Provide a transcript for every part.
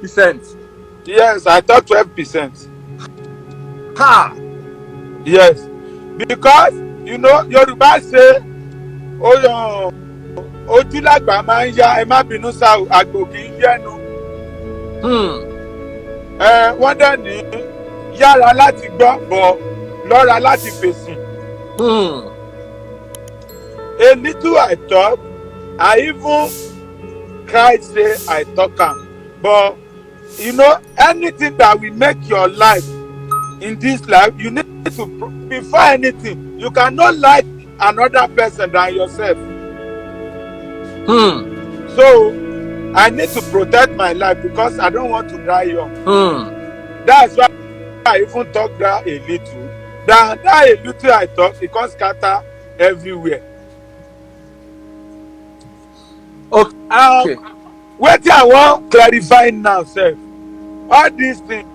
12%. Yes, I thought 12%. Ha! Yes, because Yoruba say, ojú làgbà máa ń yá, ẹ má bínú sá o, àgbò kì í yẹnu. Wọ́n dẹ̀ ní yára láti gbọ́ bọ̀ lọ́ra láti fèsì. A little I talk, I even cried say I talk am. But anything that will make your life in this life, you need to, before anything, you cannot like another person than yourself. So I need to protect my life because I don't want to die young. That's why I even talk that a little. That a little I talk, it can scatter everywhere. Okay. Wetin I wan clarify now sef, all these things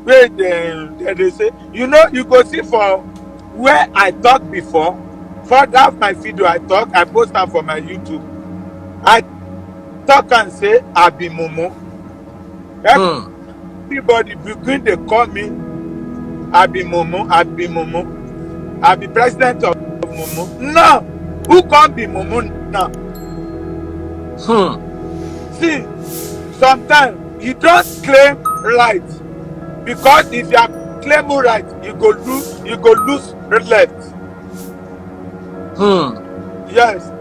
wey they say, you go see for where I talk before, for that my video I talk, I post am for my YouTube. I talk and say I be mumu. Everybody begin dey call me I be mumu, I be mumu, I be president of mumu. Now who come be mumu now? See, sometimes you don't claim right, because if you are claiming right, you go lose left. Yes.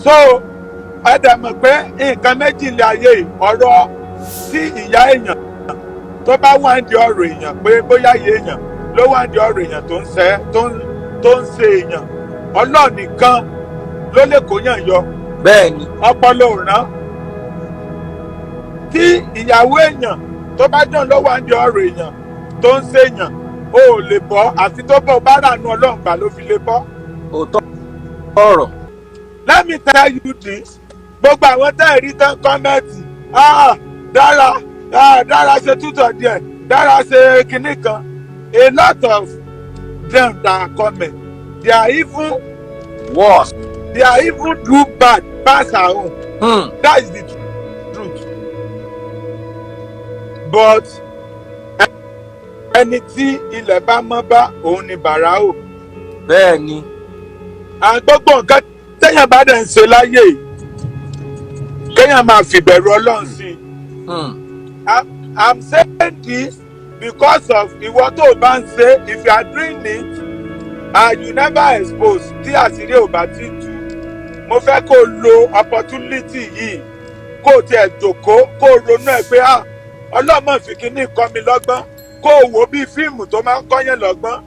So ẹ dẹ̀ mọ̀ pé nǹkan méjì ní ayé yìí, ọ̀rọ̀ tí ìyá èèyàn tó bá wà ń di ọ̀rọ̀ èèyàn pé bóyá iye èèyàn ló wà ń di ọ̀rọ̀ èèyàn tó ń ṣe èèyàn, Ọlọ́run nìkan ló lè kóyàn yọ. Bẹ́ẹ̀ni. Ọpọlọ ò rán. Tí ìyàwó èèyàn tó bá dán ló wà ń di ọ̀rọ̀ èèyàn tó ń ṣe èèyàn, o ò lè bọ́ àfi tó bọ́ bá rànú Ọlọ́run gbà ló fi lè bọ́. Òótọ́ ọ̀rọ̀. Let me tell you this, gbogbo àwọn tẹ́ ẹ̀ rí tán kọ́mẹ́ǹtì, dára ṣe tútọ̀ díẹ̀, dára ṣe kinní kan, a lot of them that comment, they are even worse. They are even do bad pass our own. That is the truth. But ẹni tí ilẹ̀ bá mọ́ bá òun ni bàrà o. Bẹ́ẹ̀ni. Gbogbo nǹkan téèyàn bá dẹ̀ ń ṣe láyé yìí, kéèyàn máa fìbẹ̀rù Ọlọ́run sí i. I'm saying this because of ìwọ tó o bá ń ṣe, if you are doing it and you never expose, tí àṣírí ò bá ti tú, mo fẹ́ kó o lo opportunity yìí kó o tiẹ̀ jókòó kó o ronú ẹ̀ pé Ọlọ́mọ fi kíní kọ́ mi lọ́gbọ́n, kó o wò bí fíìmù tó máa ń kọ́yàn lọ́gbọ́n.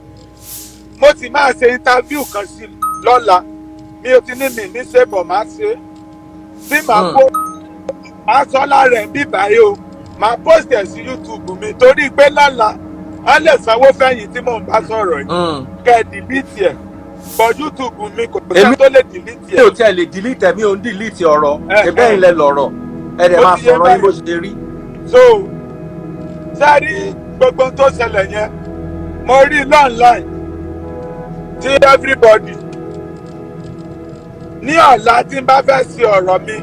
Mo ti máa ṣe interview kan sí lọ́la, mi ò ti ní mi ní ṣébọ̀ máa ṣe, tí màá kó máa sọ lára ẹ̀ ń bí báyìí o, màá post ẹ̀ sí YouTube mi torí pé lọ́la wọ́n lè sanwó fẹ́yìn tí mò ń bá sọ̀rọ̀ yìí kẹ́ ẹ̀ delete ẹ̀, but YouTube mi kò sẹ́ tó lè delete ẹ̀. Mi ò tiẹ̀ lè delete ẹ̀, mi ò ń delete ọ̀rọ̀, ẹ̀bẹ́ ilẹ̀ lọ̀rọ̀, ẹ̀ dẹ̀ máa sọ̀rọ̀ yín bó ṣe rí. So sẹ́rí gbogbo tó ṣẹlẹ̀ yẹn, mo rí online tí everybody ní ọ̀la tí n bá fẹ́ ṣe ọ̀rọ̀ mi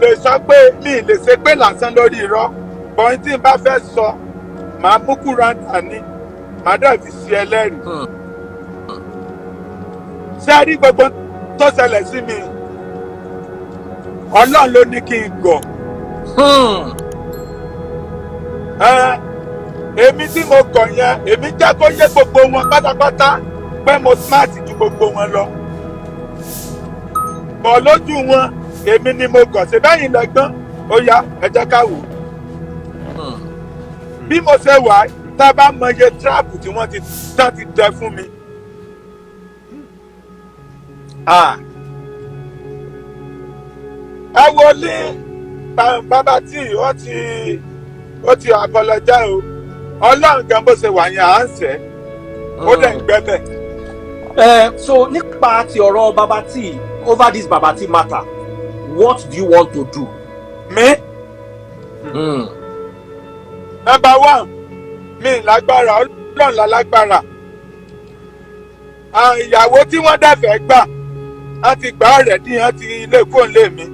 lè sọ pé mi lè ṣe pé lásán lórí irọ́, bọ́n tí n bá fẹ́ sọ màá mú kúrántà ní màá dẹ̀ fi ṣe ẹlẹ́rìí. Sẹ́rí gbogbo tó ṣẹlẹ̀ sí mi, Ọlọ́run ló ní kí n gọ̀. Èmi tí mo gọ̀ yẹn, èmi jẹ́ kó yé gbogbo wọn pátápátá pé mo smart ju gbogbo wọn lọ. Bọ̀ lójú wọn, èmi ni mo gọ̀, ṣe bẹ́yìn lẹ́gbọ́n, ó yá ẹ jẹ́ ká wò. Bí mo ṣe wà, tá a bá mọ iye tíráàpù tí wọ́n ti dẹ fún mi. Ẹ wo ní bàbá tí ó ti apologize o. Ọlọ́run gan bó ṣe wà yẹn à ń sẹ́, ó dẹ̀ ń gbẹ́bẹ̀. So nípa ti ọ̀rọ̀ Babati, over this Babati matter, what do you want to do? Me? Number one, mi lágbára, Ọlọ́run la lágbára. Ìyàwó tí wọ́n dẹ̀fẹ̀ gbà, wọ́n ti gbà rẹ̀ dín, wọ́n ti ilé fóònù lé mi.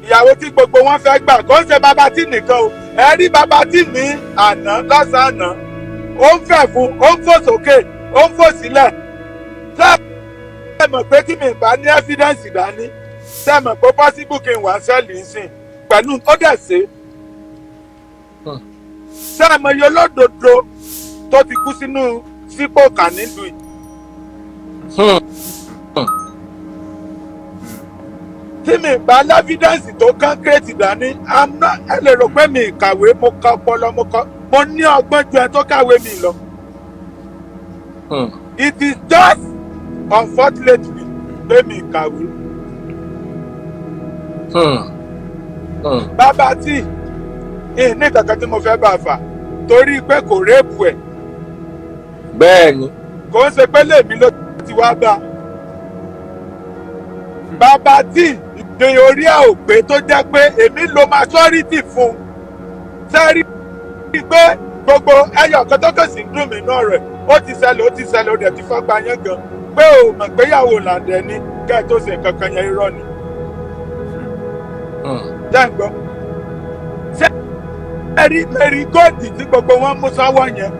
ìyàwó tí gbogbo wọn fẹ́ gbà kó ń ṣe bàbá tí nìkan o ẹ rí bàbá tí ní àná lọ́sàn-án àná ó ń fẹ̀ fún ó ń fò sókè ó ń fò sílẹ̀ ṣé ẹ mọ̀ pé tí mi bá ní ẹ́fídẹ́ǹsì dání ṣé ẹ mọ̀ pé pọ́sibú kí n wá sẹ́ẹ̀lì ńsìn pẹ̀lú ó dẹ̀ ṣe ṣé ẹ mọ̀ iye olódodo tó ti kú sínú sípò kà nílùú yìí. Tí mi bá lẹ́fídẹ́ǹsì tó kánkréètì dání ẹ lè rò pé mi kàwé mo ka ọpọlọ mo ní ọgbọ́n ju ẹ tó kàwé mi lọ. It is just unfortunately pé mi kàwé. Bàbá tí ní kankan tí mo fẹ́ bá fà torí pé kò réèpù ẹ̀. Bẹ́ẹ̀ni. Kò ń ṣe pé lèmi ló ti wá bá. Bàbá tí ní orí ẹ̀ ò pé tó jẹ́ pé èmi lo maturity fún un. Sẹ́rí pé gbogbo ẹyọ kan tó kàn sí ń dùn mí náà rẹ̀ ó ti ṣẹlẹ̀ ó dẹ̀ ti fọ́gbà yẹn gan pé o mọ̀ pé Ìyàwó Lande ní kẹ́ ẹ̀ tó ṣe nǹkan kan yẹn irọ́ ni. Jẹ́ ń gbọ́. Sẹ́rí mẹ́rí góòdì tí gbogbo wọn mú sọ́wọ́ yẹn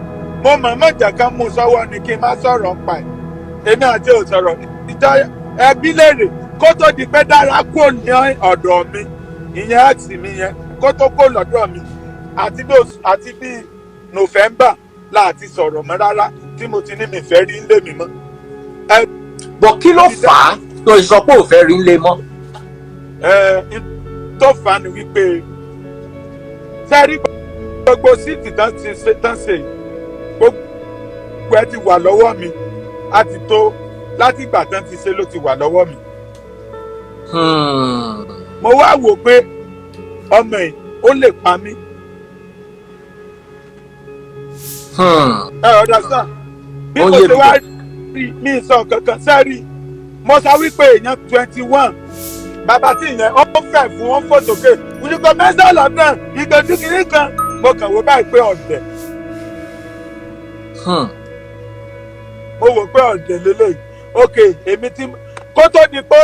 mo mọ̀ jẹ́ ká mú sọ́wọ́ ni kí n má sọ̀rọ̀ pa ẹ̀. Èmi àti ò sọ̀rọ̀ ìjọ ẹbí léèrè kó tó di pé Dára kò ní ọ̀dọ̀ mi ìyẹn ex mi yẹn kó tó kó lọ́dọ̀ mi àti bí November láti sọ̀rọ̀ mọ́ rárá tí mo ti ní mi fẹ́ rí lé mi mọ́. Bọ̀ kí ló fà á tó sọ pé ò fẹ́ rí lé mọ́? Tó fà á ni wípé sẹ́rí gbogbo síìtì tán ṣe gbogbo ẹ ti wà lọ́wọ́ mi a ti tó láti ìgbà tán ti ṣe ló ti wà lọ́wọ́ mi. Mo wá wò pé ọmọ ẹ̀ ó lè pa mí. Ọ̀dà sàn bí mo ṣe wá rí mi sọ kankan sẹ́rí mo sọ wípé èèyàn 21 bàbá tí ìyẹn ó fẹ́ fún wọn fò sókè ìdíkọ̀ mẹ́sàn-án lọ́dún ìgbẹ́jú kìíní kan mo kàn wò báyìí pé ọ̀dẹ̀. Mo wò pé ọ̀dẹ̀ lélẹ́yìí ok èmi ti kó tó di pé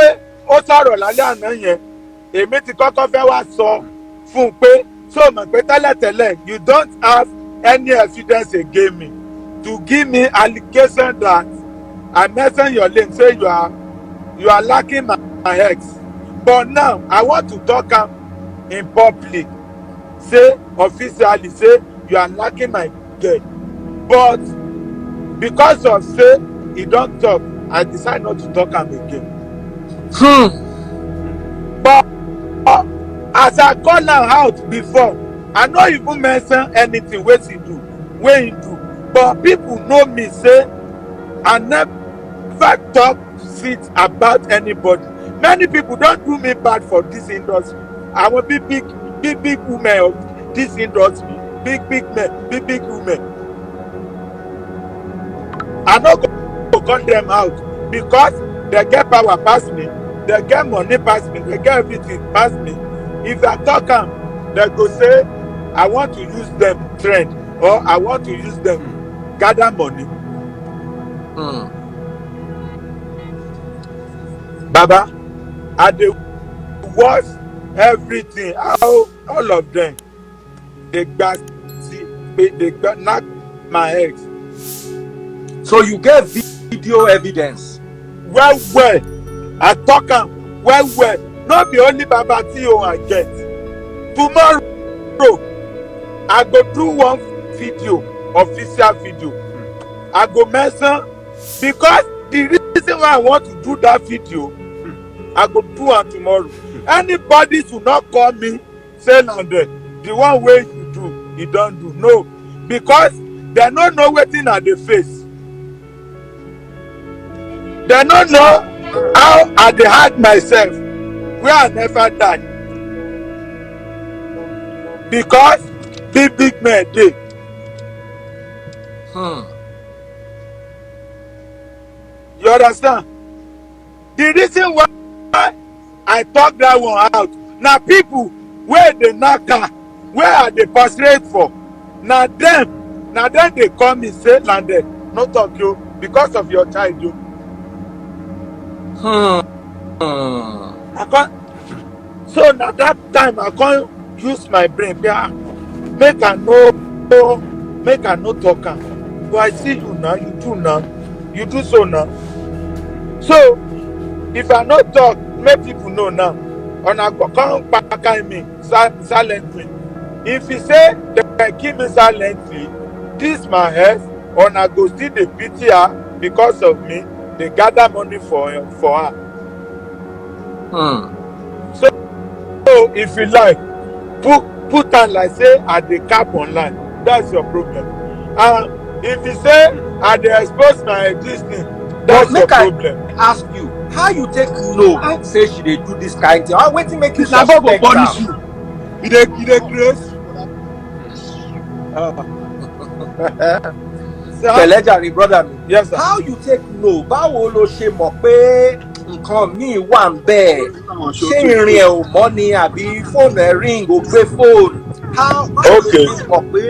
ó sọ̀rọ̀ lálẹ́ àná yẹn èmi ti kọ́kọ́ fẹ́ wá sọ fún un pé so mọ̀ pé tẹ́lẹ̀tẹ́lẹ̀ you don't have any evidence against me to give me allegation that I mention your name say you are lacking my ex but now I want to talk am in public say officially say you are lacking my girl but because of say he don talk I decide not to talk am again. But as I call am out before I no even mention anything wey he do but people know me say I never talk shit about anybody. Many people don do me bad for this industry. Àwọn big women of this industry big men big women. I no go cut them out because they get power pass me, they get money pass me, they get everything pass me. If I talk am, they go say I want to use them trend or I want to use them gather money. Baba, I dey watch everything how all of them they knack my ex. So you get video evidence? Well, I talk am well. No be only Baba tí I get. Tomorrow, I go do one video, official video. I go mention because the reason why I want to do that video, I go do am tomorrow. Anybody should not call me say Lande, the one wey you do, you don do. No, because they no know wetin I dey face. They no know how I dey hide myself where I never die because big men dey. You understand? The reason why I talk that one out na people wey dey knack am wey I dey prostrate for na dem dey call me say Lande no talk yo because of your child yo. So na that time I come use my brain make I no talk am, but I see you now, you do so now. So if I no talk make people know now, una go come kpakai me silently. If he say dem kill me silently, this my head, una go still dey pity her because of me, dey gather money for her. So if you like put am like say I dey cap online, that's your problem. If you say I dey expose my this thing, that's your problem. I ask you, how you take know say she dey do this kind thing? Wetin make you na God go suspect punish am? you. You dey craze. Pẹ̀lẹ́jàre brother mi. Yes sir. How you take know? Báwo lo ṣe mọ̀ pé nǹkan míì wà ń bẹ̀? Ṣé ìrìn ẹ̀ ò mọ́ ni àbí fóònù ẹ̀ ring ò gbé fóònù? Báwo lo ṣe mọ̀ pé?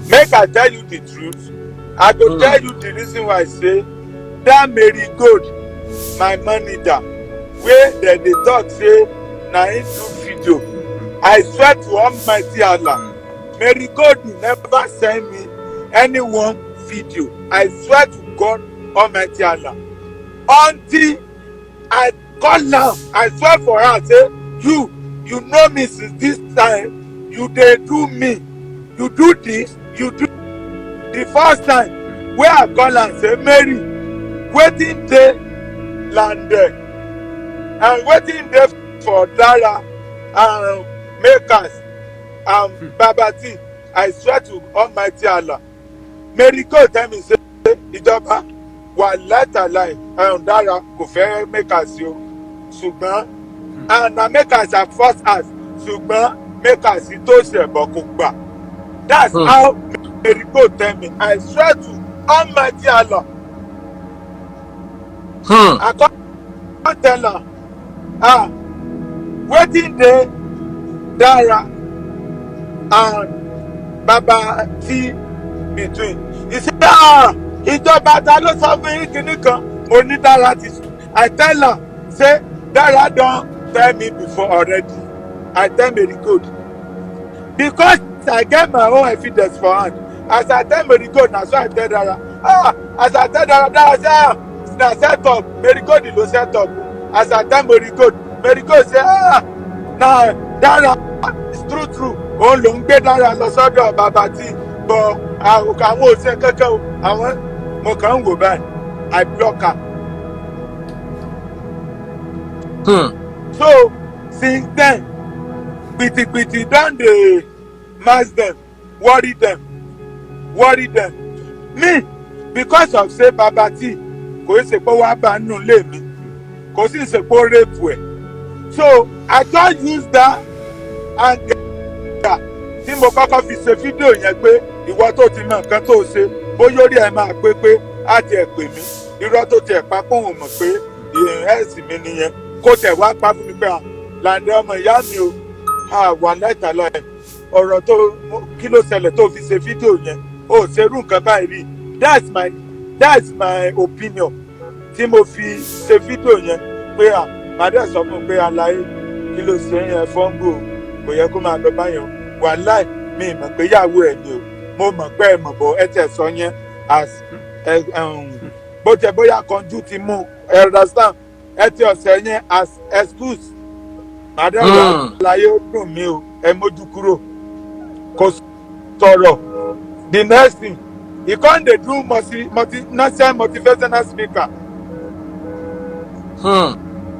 Make I tell you the truth. I go tell you the reason why I say that Mary Gold, my manager, wey dem dey talk say na him do video. I swear to Almighty Allah, Mary Gold never send me any one video. I swear to God Almighty Allah. Until I call am, I swear for her say you know me since this time, you dey do me, you do this, you do. The first time wey I call am say Mary, wetin dey landed and wetin dey for Dara and makers and Babati, I swear to Almighty Allah, Mary go tell me say Ijoba wà látàláì Dara kò fẹ́ makers o ṣùgbọ́n and na makers at first ask ṣùgbọ́n makers tó ṣẹ̀bọ̀ kò gbà. That's how Mary go tell me. I swear to Almighty Allah. I can't tell her wetin dey Dara and Babati between. He say Ijoba ta ló sọ fún yín kinní kan, mo ní Dara ti sùn. I tell her say Dara don tell me before already. I tell Mary Gold because I get my own evidence for hand. As I tell Mary Gold, na so I tell Dara. As I tell Dara say na set up, Mary Gold ló set up. As I tell Mary Gold say na Dara is true. Òun ló ń gbé Dara lọ sọ́dọ̀ Babati, but àwọn ò ṣe kankan o. Àwọn mo kàn ń wò báyìí. I block her. So since then, gbìtìgbìtì don dey mass them, worry them. Me, because of say Babati kò ṣe pé wàá bá nù lé mi, kò sì ṣe pé rape ẹ̀. So I just use that anger tí mo kọ́kọ́ fi ṣe fídíò yẹn pé ìwọ tó ti mọ nǹkan tó ṣe bóyá orí ẹ̀ máa pé á tiẹ̀ pè mí irọ́ tó tiẹ̀ pa kóhùn mọ̀ pé ẹ̀sìn mi nìyẹn kó tẹ̀ wá pa fún mi pé Lande ọmọ ìyá mi o wà lẹ́tà lọ ẹ̀ ọ̀rọ̀ tó kí ló ṣẹlẹ̀ tó fi ṣe fídíò yẹn o ṣerú nǹkan báyìí rí. That's my opinion tí mo fi ṣe fídíò yẹn pé màdé sọ fún un pé aláyé kí ló ṣe yẹn fọ́nbù kò yẹ kó máa lọ báyọ̀ wàláì mi mọ̀ pé yàwó ẹ̀ ni o mo mọ̀ pé ẹ̀ mọ̀ bọ̀ ẹ tẹ̀ sọ yẹn as bó tẹ bóyá kanjú ti mú ẹ understand ẹ ti ọ̀sẹ̀ yẹn as excuse màdé wà láyé ó dùn mí o ẹ mójú kúrò kò sọ̀rọ̀. The next thing he come dey do national motivational speaker.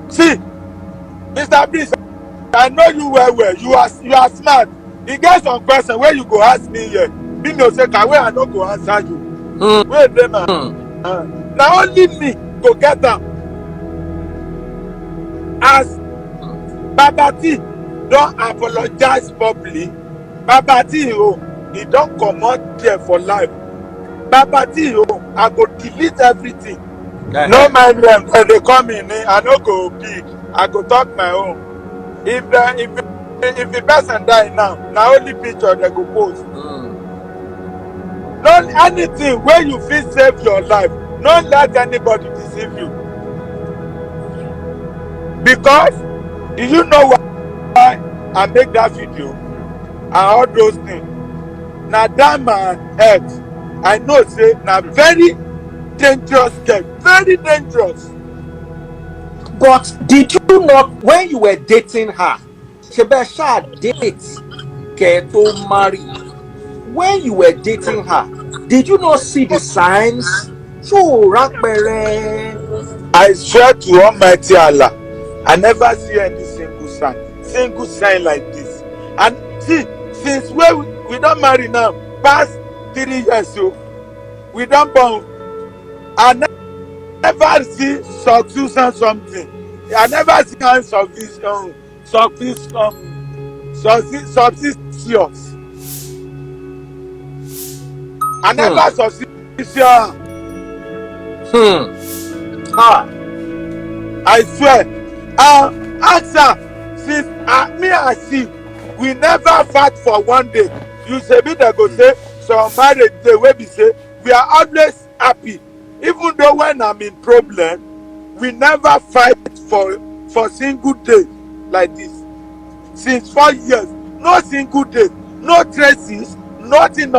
See Mr. Prince, I know you well you are smart. E get some question wey you go ask me here bí mi ò ṣe kàwé I no go answer you. Wey dey ma na only me go get am. As Babati don apologize publicly, Babati he don comot there for life. Babati I go delete everything. No mind them dem dey call me I no go big, I go talk my own. If the person die now na only picture dem go post. No anything wey you fit save your life, no let anybody deceive you, because Do you know why I make that video and all those things? Now that my ex, I know say na very dangerous girl, very dangerous. But did you not, when you were dating her, Shebesha date Keto marry, when you were dating her, did you not see the signs? So rapere. I swear to Almighty Allah, I never see any single sign like this. And see, since we don't marry now, past 3 years, so we don't born. I never see success and something. I never see any suspicious. I never suspicious. Ah. I swear. Answer, since me and she, we never fight for one day. You say me they go say some marriage day wey be say we are always happy. Even though when I'm in problem, we never fight for single day like this. Since 4 years, no single day, no traces, nothing.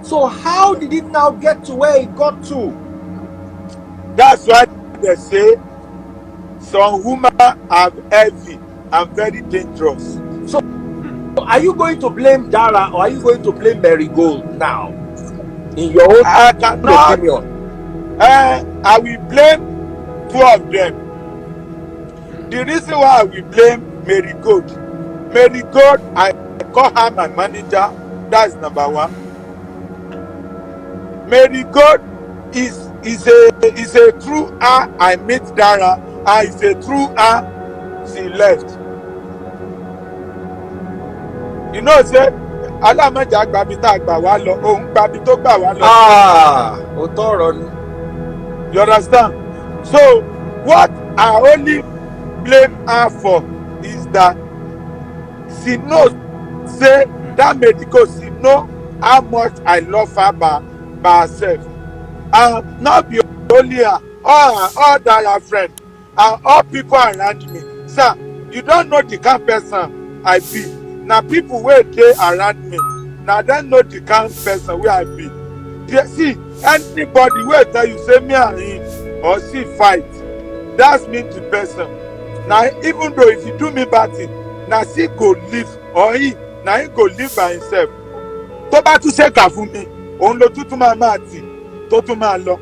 So how did it now get to where it got to? That's why they say some women are heavy and very dangerous. So are you going to blame Dara or are you going to blame Marigold now? In your own opinion? I will blame 2 of them. The reason why I will blame Marigold, I call her my manager. That's number 1. Marigold is a true her. I meet Dara, and is a true her. She left. You know, say alámọ̀jà agbabi tá a gbà wá lọ, òun gbabi tó gbà wá lọ. Òótọ́ ọ̀rọ̀ ni. You understand? So what I only blame her for is that she knows say that medical, she know how much I love her by herself. And not be only her, all Dara friends and all people around me. Sir, you don't know the kind of person I be. Now people wey dey around me, now dem know the kind of person wey I be. See, anybody wey tell you say me and him or she fight, that's mean the person. Now even though if you do me bad thing, na she go live or he go live by himself. Tó bá tún ṣèkà fún mi, òun ló tún máa tì tó tún máa lọ.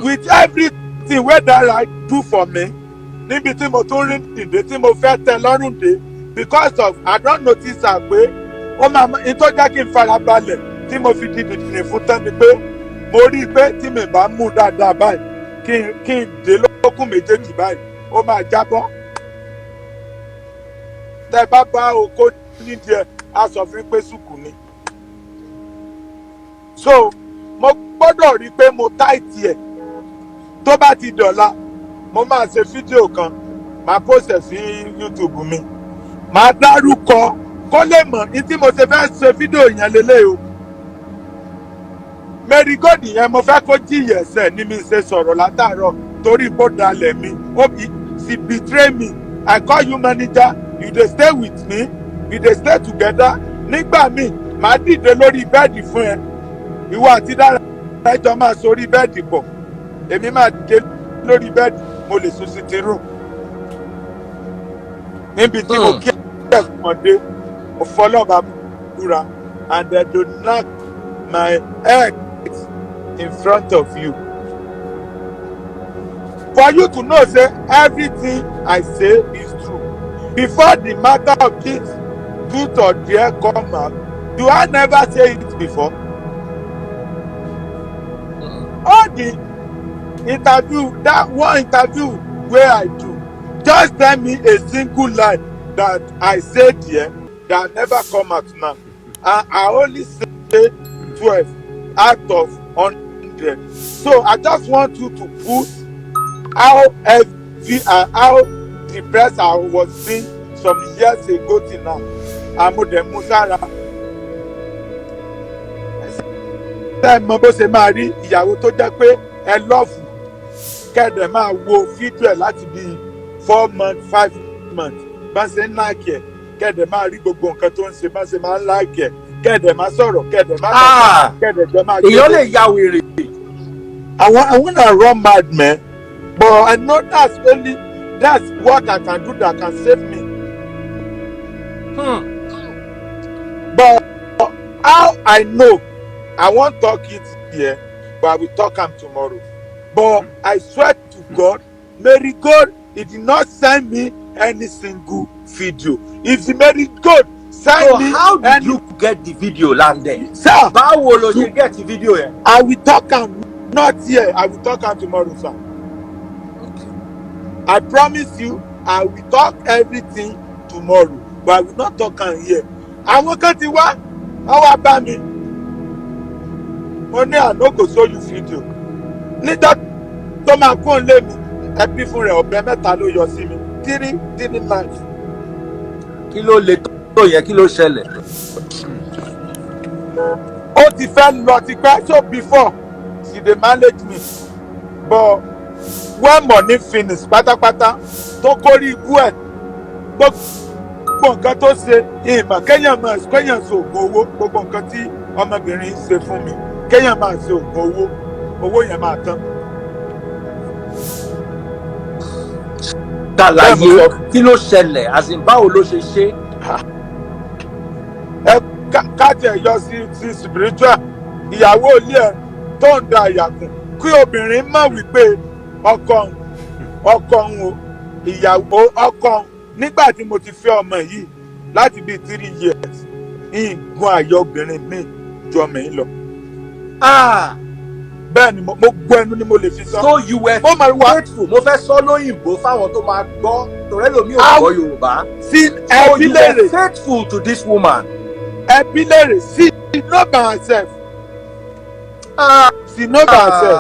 With everything wey Dara do for me, níbi tí mo tún rí ìdè tí mo fẹ́ tẹ́ lọ́rùn dé, because of I don notice her pé ó máa ń tó jẹ́ kí n fara balẹ̀ tí mo fi di dìdìrín fún tán ni pé mo rí i pé tí mi bá mú dáadáa báyìí kí n dé lókùn méjèèjì báyìí ó máa jábọ́. Tẹ́ bá okó nídìí ẹ̀ á sọ fún pé sùkù ni. So mo gbọ́dọ̀ rí i pé mo táìtì ẹ̀. Tó bá ti dọ̀la mo máa ṣe fídíò kan máa post ẹ̀ sí YouTube mi. Màá dárúkọ kó lè mọ̀ ní tí mo ṣe fẹ́ ṣe fídíò yẹn lélẹ̀ o. Marigold yẹn mo fẹ́ kó jíyẹ̀ ẹsẹ̀ ní mi ṣe sọ̀rọ̀ látàárọ̀ torí kó dalẹ̀ mi. She betray me. I call you manager, you dey stay with me, we dey stay together. Nígbà míì màá dìde lórí bẹ́ẹ̀dì fún ẹ. Ìwọ àti Dara ẹjọ́ máa sórí bẹ́ẹ̀dì pọ̀. Èmi máa dìde lórí bẹ́ẹ̀dì, mo lè sùn sí ti rú. Níbi tí mo kí ẹ̀fọ́ndé, mo fọlọ́ba búra, and they do knock my head in front of you. For you to know say everything I say is true. Before the matter of this truth or dare come out, do I never say it before? All the interview, that one interview where I do, just tell me a single lie that I said there that never come out now. And I only say 12 out of 100. So I just want you to put how heavy and how depressed I was being some years ago till now. Amode Musara. Ṣé mọ bó ṣe máa rí ìyàwó tó jẹ́ pé ẹ lọ́ọ̀fù kẹ́ẹ̀dẹ̀ máa wo fídíò ẹ̀ láti bí 4 months 5 months bá ṣe ń láìkì ẹ̀ kẹ́ẹ̀dẹ̀ máa rí gbogbo nǹkan tó ń ṣe bá ṣe máa ń láìkì ẹ̀ kẹ́ẹ̀dẹ̀ máa sọ̀rọ̀ kẹ́ẹ̀dẹ̀ máa kọ̀ọ̀kan kẹ́ẹ̀dẹ̀ jọ máa gbé. èèyàn lè ya wèrè. I wanna run mad, man, but I know that's what I can do that can save me. But how I know, I won't talk it here, but I will talk am tomorrow. But I swear to God, Mary God, he did not send me any single video. If the Mary God send me, so how did you get the video landed? Sir, báwo ló ṣe get the video yẹn? I will talk am not here. I will talk am tomorrow, sir. I promise you, I will talk everything tomorrow, but I will not talk am here. Àwọn kan ti wá, wọ́n wá bá mi. Mo ní I no go show you video. Nígbà tó máa kún lé mi, ẹbí fún rẹ̀ ọ̀bẹ mẹ́ta ló yọ sí mi. 3 months. kí ló lè tó yẹ kí ló ṣẹlẹ̀? Ó ti fẹ́ lọ ti pẹ́ so before she dey manage me, but when money finish pátápátá tó kórí ibú ẹ̀ gbogbo nǹkan tó ṣe ìmọ̀ kéèyàn ṣe oògùn owó gbogbo nǹkan tí ọmọbìnrin ṣe fún mi kéèyàn máa ṣe oògùn owó yẹn máa tán. ṣàlàyé kí ló ṣẹlẹ̀ àsìn báwo ló ṣe ṣe? ẹ káàtì ẹ yọ sí spiritual ìyàwó ilé ẹ tó ń da àyàkùn kí obìnrin mọ̀ wípé ọkọ òun o ìyàwó ọkọ òun nígbà tí mo ti fẹ́ ọmọ yìí láti bíi 3 years ìgún àyà obìnrin mi jọ mí lọ. bẹ́ẹ̀ ni mo gbọ́ ẹnu ni mo lè fi sọ. so you were faithful. mo fẹ́ sọ lóyìnbó fáwọn tó máa gbọ́ torí ẹlòmíì ò gbọ́ Yorùbá. sí so you were faithful to this woman. ẹbí lèrè sí no by herself. she know by herself.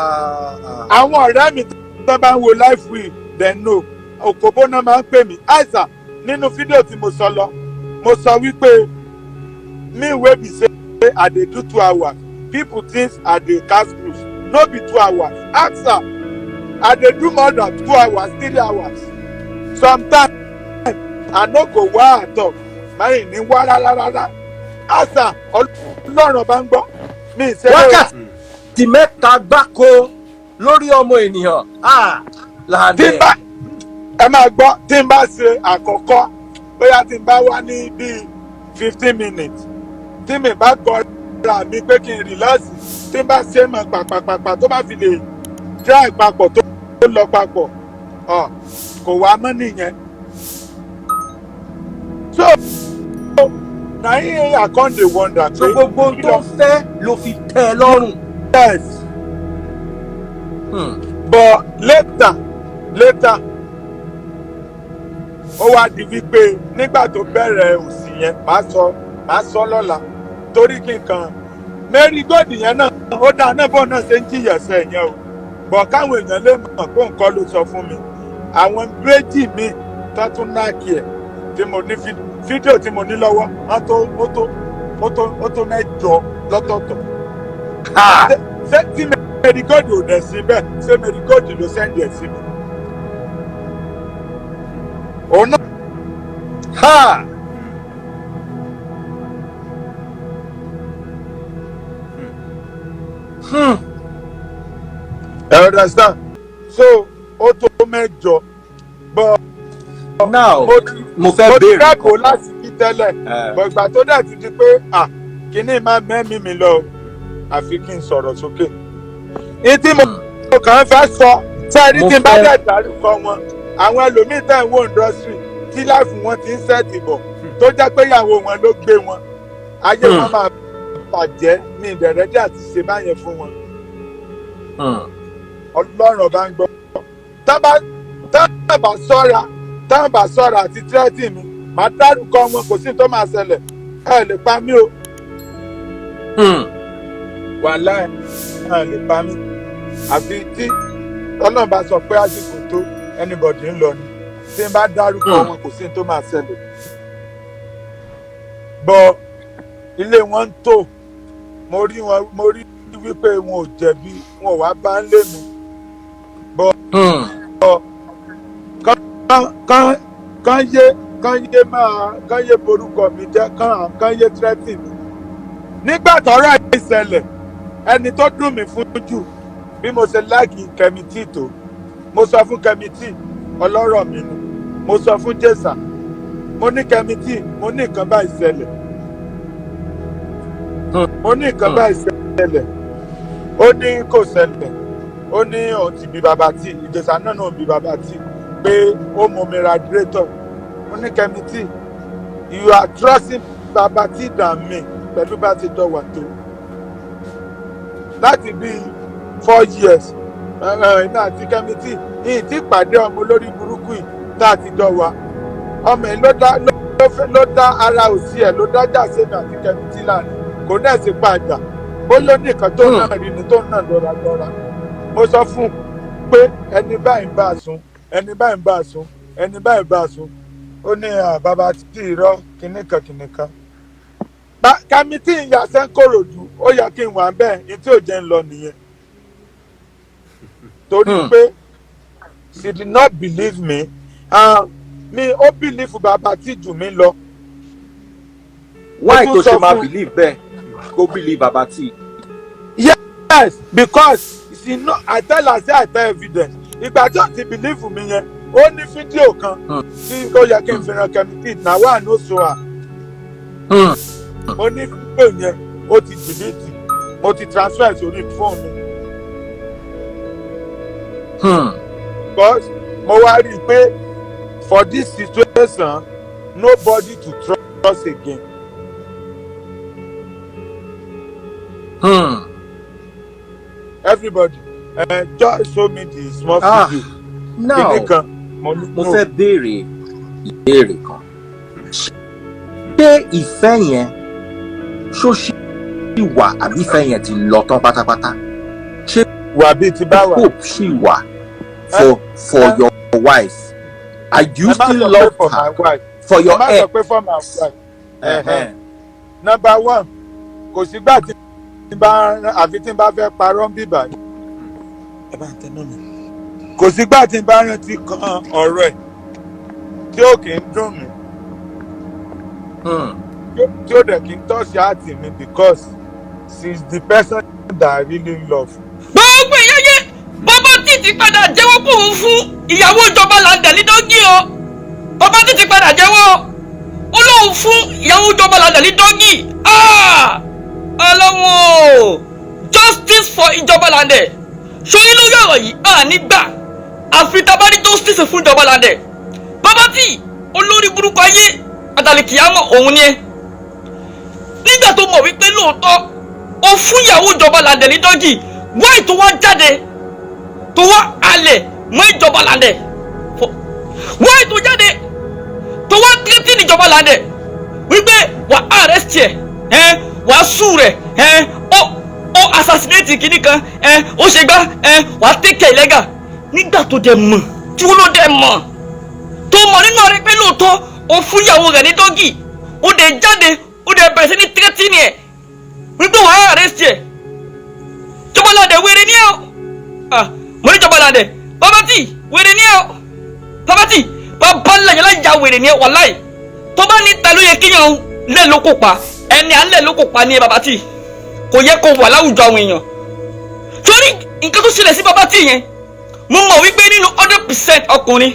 àwọn ọ̀rẹ́ mi tó bá ń wo life will then know òkòbó náà máa ń pè mí àìsàn nínú fídíò tí mo sọ lọ mo sọ wípé me wey be say I dey do 2 hours people think I dey cast cruise no be 2 hours àìsàn I dey do more than 2 hours 3 hours sometimes I no go wá àtọ máyì ní wá rárá àìsàn Ọlọ́run bá ń gbọ́ mi ìṣẹ́lẹ̀ wákàtí mẹ́ta gbáko lórí ọmọ ènìyàn. Lande. Ẹ máa gbọ́ tí n bá ṣe àkọ́kọ́ bóyá tí n bá wá ní bíi 15 minutes tí mi bá kọ ra mi pé kí n rìlọ́ọ̀sì tí n bá ṣe mọ̀ pàpàpàpà tó bá fi lè dry papọ̀ tó lọ papọ̀ kò wá mọ́ nìyẹn. so na yín àkàn dey wonder pé. so gbogbo tó ń fẹ́ ló fi tẹ́ ẹ lọ́rùn. yes. but later ó wá di wípé nígbà tó bẹ̀rẹ̀ òsì yẹn màá sọ lọ́la torí kí n kàn Mary God yẹn náà ó dáa náà bọ́ọ̀ náà ṣe ń jìyà ẹsẹ̀ yẹn o bọ̀ káwọn èèyàn lè mọ̀ pé nǹkan ló sọ fún mi àwọn méjì mi tó tún náàkì ẹ̀ tí mo ní fídíò tí mo ní lọ́wọ́ ó tó 9 lọ́tọ̀ọ̀tọ̀. ṣé tí Mary God ò dẹ̀ sí bẹ́ẹ̀ ṣé Mary God ló sẹ́ndì ẹ̀ sí mi. òun náà. Understand? So ó tó 8 but now mo fẹ́ béèrè kan. mo ti kẹ́kọ̀ọ́ láti kí tẹ́lẹ̀ but ìgbà tó dẹ̀ ti di pé kíní máa mẹ́mí mi lọ àfi kí n sọ̀rọ̀ sókè. ìtí mo kàn ń fẹ́ sọ sẹ́ẹ̀rí tí n bá dẹ̀ dárúkọ wọn àwọn ẹlòmíín tẹ̀ ń wo industry tí láìfù wọn ti ń sẹ́ẹ̀tì bọ̀ tó jẹ́ pé ìyàwó wọn ló gbé wọn ayé wọn máa bàjẹ́ ní ìdẹ̀rẹ́dẹ́ àti ṣe báyẹn fún wọn. Ọlọ́run bá ń gbọ́ táwọn bá sọ́ra àti tírẹ́tì mi màá dárúkọ wọn kò sí tó máa ṣẹlẹ̀ ẹ lè pa mí o. wàhálà ẹ lè pa mí àfi tí Ọlọ́run bá sọ pé àsìkò tó anybody ń lọ ni tí n bá dárúkọ wọn kò sí tó máa ṣẹlẹ̀. bọ́ ilé wọn ń tò mo rí wípé wọn ò jẹ̀bi wọn ò wá bá ń lé mi bọ́ kán yé borúkọ mi jẹ́ kán yé threatening mi. Nígbà tọ́rọ̀ ìṣẹ̀lẹ̀ ẹni tó dùn mí fún jù bí mo ṣe láàkì kẹ́mítì tó mo sọ fún kẹ́mítì ọlọ́rọ̀ mi nù mo sọ fún jésà mo ní kẹ́mítì mo ní nǹkan bá ìṣẹ̀lẹ̀ mo ní nǹkan bá ìṣẹ̀lẹ̀ ó ní kò ṣẹlẹ̀ ó ní òun ti bí bàbá tí ìjẹsà náà náà bí bàbá tí pé ó mú mi radiator mo ní kẹ́mítì you are trusting bàbá tí than me pẹ̀lú bá ti jọ wà tó láti bí 4 years iná àti kẹ́mítì yìí tí pàdé ọmọ olórí burúkú yìí tá a ti jọ wà ọmọ ẹ̀ ló dá ara òsì ẹ̀ ló dájà sẹ́mi àti kẹ́mítì láàrin kò náà sì pàjà ó ló ní nǹkan tó náà rí ni tó náà lọ́ra mo sọ fún un pé ẹni báyìí ń bá a sùn ẹni báyìí ń bá a sùn ẹni báyìí ń bá a sùn ó ní bàbá tí irọ́ kìnnìkan kẹ́mítì ìyàsẹ́ ń kòròdú ó yẹ kí n wà bẹ́ẹ̀ ní tí ò jẹ́ ń lọ nìyẹn torí pé she did not believe me mi ó believe bàbá tí jù mí lọ. Why tó ṣe máa believe bẹ́ẹ̀ kó believe bàbá tí. Yes, because she know I tell her say I tell evidence ìgbà tí ó ti believe mi yẹn ó ní fídíò kan tí ó yẹ kí n fi ran kẹ́mítì náà wà ní oṣù wa mo ní fídíò yẹn ó ti delete mo ti transfer sórí fóònù mi. Because mo wá rí i pé for this situation nobody to trust again. Everybody just show me the small video. Now mo fẹ́ béèrè ìbéèrè kan. Ṣé ìfẹ́ yẹn ṣó ṣì wà àbí ìfẹ́ yẹn ti lọ tán pátápátá? Ṣé wà bí ti bá wà? Hope ṣì wà for your wife? Are you still love her for your ex? For my wife. Number one, kò sígbà tí àfi tí n bá fẹ́ parọ́ ń bíbà ni. Kò sígbà tí n bá rántí kan ọ̀rọ̀ ẹ̀ tí ó kì í dùn mí. Tí ó dẹ̀ kì í tọ́sí àti mi because she is the person that I really love. Gbogbo ìyáyé bàbá títí padà jẹ́wọ́ kó òun fún ìyàwó ìjọba Lande ní dọ́gì o. Bàbá títí padà jẹ́wọ́ ó lóun fún ìyàwó ìjọba Lande ní dọ́gì. Ọlọ́wọ́ justice for Ijoba Lande ṣorí lórí ọ̀rọ̀ yìí nígbà àfi tabari justice fún Ijoba Lande. Bàbá tí olórí burúkú ayé àtàlìkìyàmọ̀ òun ni ẹ nígbà tó mọ̀ wípé lóòótọ́ ó fún ìyàwó Ijoba Lande ní dọ́gì wáì tó wá jáde tó wá alẹ̀ mọ́ Ijoba Lande wáì tó jáde tó wá tírẹ́tì ní Ijoba Lande wípé wà arrest ẹ̀ wà á sùn rẹ̀ ó assassinate kìíní kan ó ṣe gbá wà á take illegal nígbà tó dẹ̀ mọ̀ tí wọ́n ló dẹ̀ mọ̀ tó mọ̀ nínú rẹ̀ pé lóòótọ́ ó fún ìyàwó rẹ̀ ní dọ́gì ó dẹ̀ jáde ó dẹ̀ bẹ̀rẹ̀ sí ní tírẹ́tì ni ẹ̀ wípé wà á arrest ẹ̀ Ijoba Lande wèrè ní ẹ̀ mo ní Ijoba Lande bàbá tí wèrè ní ẹ̀ bàbá tí bàbá ńlá yẹn láyà wèrè ní ẹ̀ wàláì tó bá ní ta ló yẹ kíyàn lẹ́ ló kó pa ẹni alẹ́ ló kó pa ní ẹ bàbá tí kò yẹ kó wà láwùjọ àwọn èèyàn torí nǹkan tó ṣẹlẹ̀ sí bàbá tí yẹn mo mọ̀ wípé nínú 100% ọkùnrin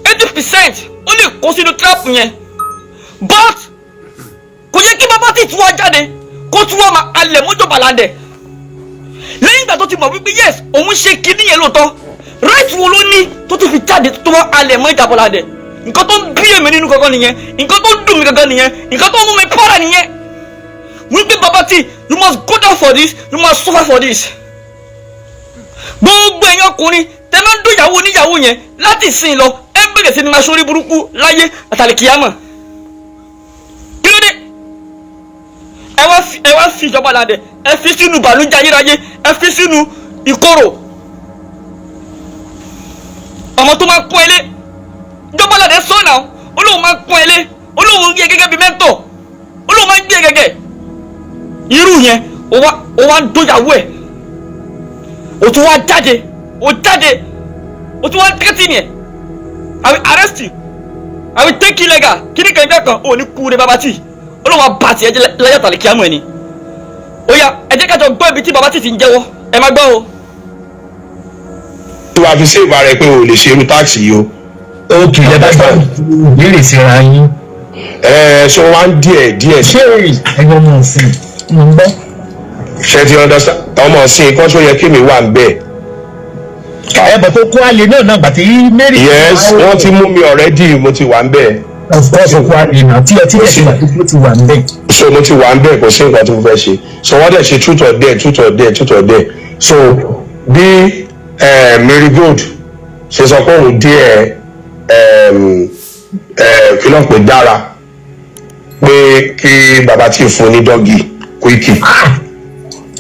80% ó lè kó sínú trap yẹn but kò yẹ kí bàbá tí tún wá jáde kó tún wá máa alẹ̀ mọ́ Ijoba Lande lẹ́yìn ìgbà tó ti mọ̀ wípé yes òun ṣe kinní yẹn lóòótọ́ right wo ló ní tó tún fi jáde tó wá alẹ̀ mọ́ Ijoba Lande nǹkan tó ń bí èmi nínú gangan nìyẹn nǹkan tó ń dùn mí gangan nìyẹn nǹkan tó ń mú mi para nìyẹn wípé bàbá tí you must go down for this you must suffer for this. gbogbo ẹ̀yin ọkùnrin tẹ máa ń dún ìyàwó oníyàwó yẹn láti sìn lọ ẹ bẹ̀rẹ̀ sí ni máa ṣorí burúkú láyé àtàlìkìyàmọ̀ kí ló dé ẹ wá fi Ijoba Lande ẹ fi sínú bàlújẹ́ ayérayé ẹ fi sínú ìkorò ọmọ tó máa pọ́n ilé Ijoba Lande sọ́nà olóhùn máa pọ́n ilé olóhùn rí ẹ gẹ́gẹ́ bí mẹ́ńtọ̀ olóhùn máa ń gbé ẹ gẹ́gẹ́ irú yẹn ó wá ń dóyàwó ẹ̀ ó tún wá jáde o tún wá threaten yẹn I will arrest you I will take you legal kíni kan ìgbà kan ò ní kú ní bàbá tí olóhùn abàtì ẹjẹ lẹ́yà tàlẹ́ kíámù ẹni ó yá ẹ jẹ́ ká jọ gbọ́ ibi tí bàbá tí ti ń jẹ́wọ́ ẹ má gbọ́ o. tí wàá fi ṣe ìbá rẹ pé o lè ṣe irú táàkì yìí o. ó kì í lẹ́bàá ìbéèrè síra yín. ṣé wọ́n á ń díẹ̀. ṣé ẹ̀yọ́ mọ̀ sí i ń gbọ́. ṣe ti understand ọmọ ọ̀sìn kan tó yẹ kí mi wà ń bẹ̀. ẹ̀bọ̀ tó kó àlè náà gbàtí mary. yes wọ́n ti mú mi already mo ti wà ń bẹ̀. of course kó àlè náà tí ẹ ti tẹ̀sí wà tó ti wà ń bẹ̀. so mo ti wà ń bẹ̀ kò sí nǹkan tó fẹ́ ṣe so wọ́n dẹ̀ ṣe truth or dare so bí Mary Gold ṣe sọ pé òun díẹ̀ kí ló ń pè dára pé kí bàbá tí fún ní dọ́gì Quickie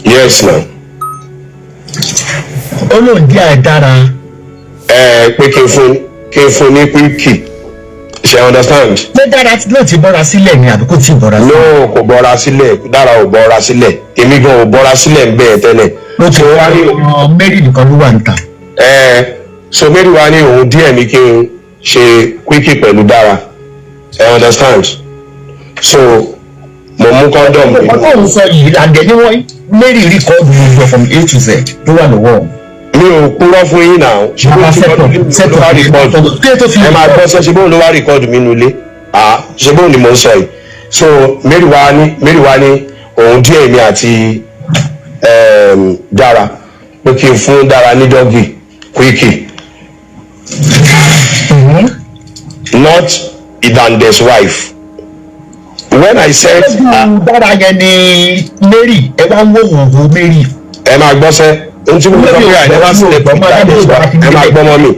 yes na. ó lóun díẹ̀ dára. pé kí n fún ní Quickie ṣe understand. pé dára náà ti bọ́ra sílẹ̀ ni àbí kò tí ì bọ́ra sílẹ̀. no kò bọ́ra sílẹ̀ dára ò bọ́ra sílẹ̀ èmi gan ò bọ́ra sílẹ̀ ń bẹ́ẹ̀ tẹ́lẹ̀. ló ti wá ní mary nìkan ló wà ń ta. so mary wa ní òun díẹ̀ ní kí n ṣe Quickie pẹ̀lú dára I understand so mo mú condom mi. ọ̀pọ̀ òun sọ yìí àgbẹ̀ ni wọ́n mary rìkọ́ọ̀dù gbogbo from A to Z tó wà lọ́wọ́. mi ò kúrọ́ fún yín náà ṣé bó ló wá rìkọ́ọ̀dù ẹ máa gbọ́ sọ ṣé bó ló wá rìkọ́ọ̀dù mi nulẹ̀ ṣé bó ni mo ń sọ yìí so mary wa ní òun díẹ̀ mi àti dára pé kí n fún dára ní dọ́gì Quickie not Idande's wife when I said. dára yẹn ni mary ẹ bá ń wò wò mary. ẹ máa gbọ́ sẹ́ ohun tí mo sọ pé I never slept with Idande's wife ẹ máa gbọ́ mọ́ mi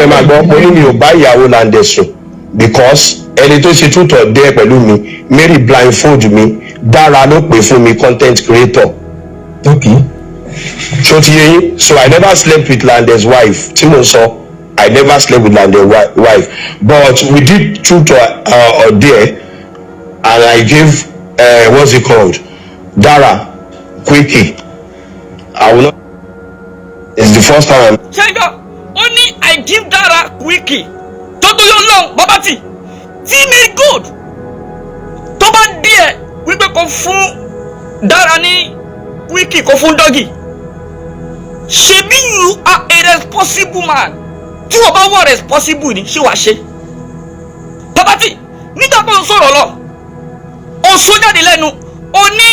ẹ máa gbọ́ mo ní mi ò bá Iyawo Lande sùn because ẹni tó ṣe truth or dare pẹ̀lú mi mary blindfold mi dára ló pè fún mi content creator. okay. ṣó ti yé yín so I never slept with Lande's wife tí mo sọ I never slept with Lande's wife but we did truth or dare and I gave what's it called Dara Quickie I will not it's the first time. ṣẹ́gbà ó ní I give Dara Quickie tó tó yọ lọ́n bàbá tí Mary Gold tó bá díẹ̀ wípé kò fún Dara ní Quickie kò fún dọ́gì ṣebí you are a responsible man tí wọ́n bá wà responsible ni ṣé wàá ṣe bàbá tí nígbà tó ń sọ̀rọ̀ lọ ó sọ jáde lẹ́nu ó ní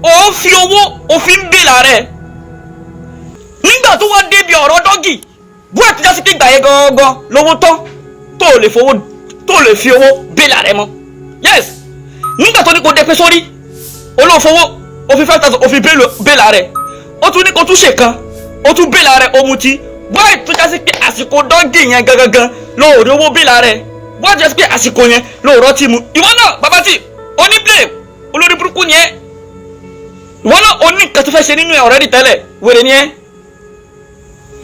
ó fi owó òfin bèèrè rẹ̀ nígbà tó wá débi ọ̀rọ̀ dọ́gì bóyá tó jásí pé gbà yẹn gangan lówó tán tó lè fi owó bèèrè rẹ̀ mọ́ yes nígbà tó ní kó dẹ́pẹ́ sórí olóòfowó òfin 5,000 òfin bèèrè rẹ̀ ó tún ní kó tún ṣe kan ó tún bèèrè rẹ̀ omutí bóyá tó jásí pé àsìkò dọ́gì yẹn gangan lóòrè owó bèèrè rẹ̀ bóyá tó jásí pé àsìkò yẹn lóòrọ̀ tí mu ìwọ náà bàbá tí oní blame olórí burúkú ni ẹ ìwọ náà oní nǹkan tó fẹ́ ṣe nínú ẹ̀ ọ̀rẹ́dì tẹ́lẹ̀ wèrè ni ẹ.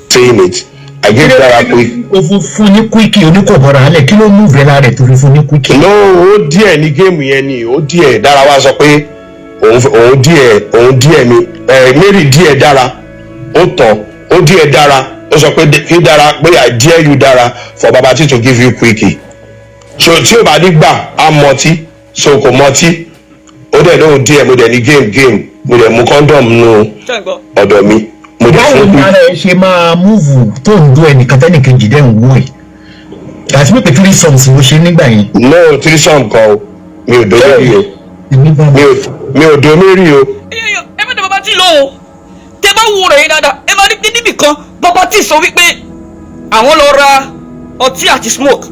saying it I gave Dara Quickie. o fún ní Quickie oníkòbọ̀rà alẹ̀ kí ló mú ìvẹ́lá rẹ̀ torí fún ní Quickie. no ó díẹ̀ ní géèmù yẹn ni ó díẹ̀ Dara wá sọ pé òun díẹ̀ mi Mary díẹ̀ Dara ó tàn ó díẹ̀ Dara ó sọ pé kí Dara pé I dare you Dara for Babati to give you Quickie so tí o bá ní gbà á mọtí so kò mọtí ó dẹ̀ lóhùn díẹ̀ mo dẹ̀ ní game mo dẹ̀ mú condom nù ọ̀dọ̀ mi. báwo ni ara ẹ ṣe máa múùvù tó ń dún ẹnìkan tẹ́nìkejì dẹ́ ń wò ẹ̀ àti pé three songs ló ṣe nígbà yẹn. no three song kan o mi ò dóyè rí o mi ò dó mérí o. ẹ bá dé bàbá tí lọ o tẹ bá wo rẹ̀ yín dáadáa ẹ máa rí pé níbì kan bàbá tí sọ wípé àwọn lọ ra ọtí àti smoke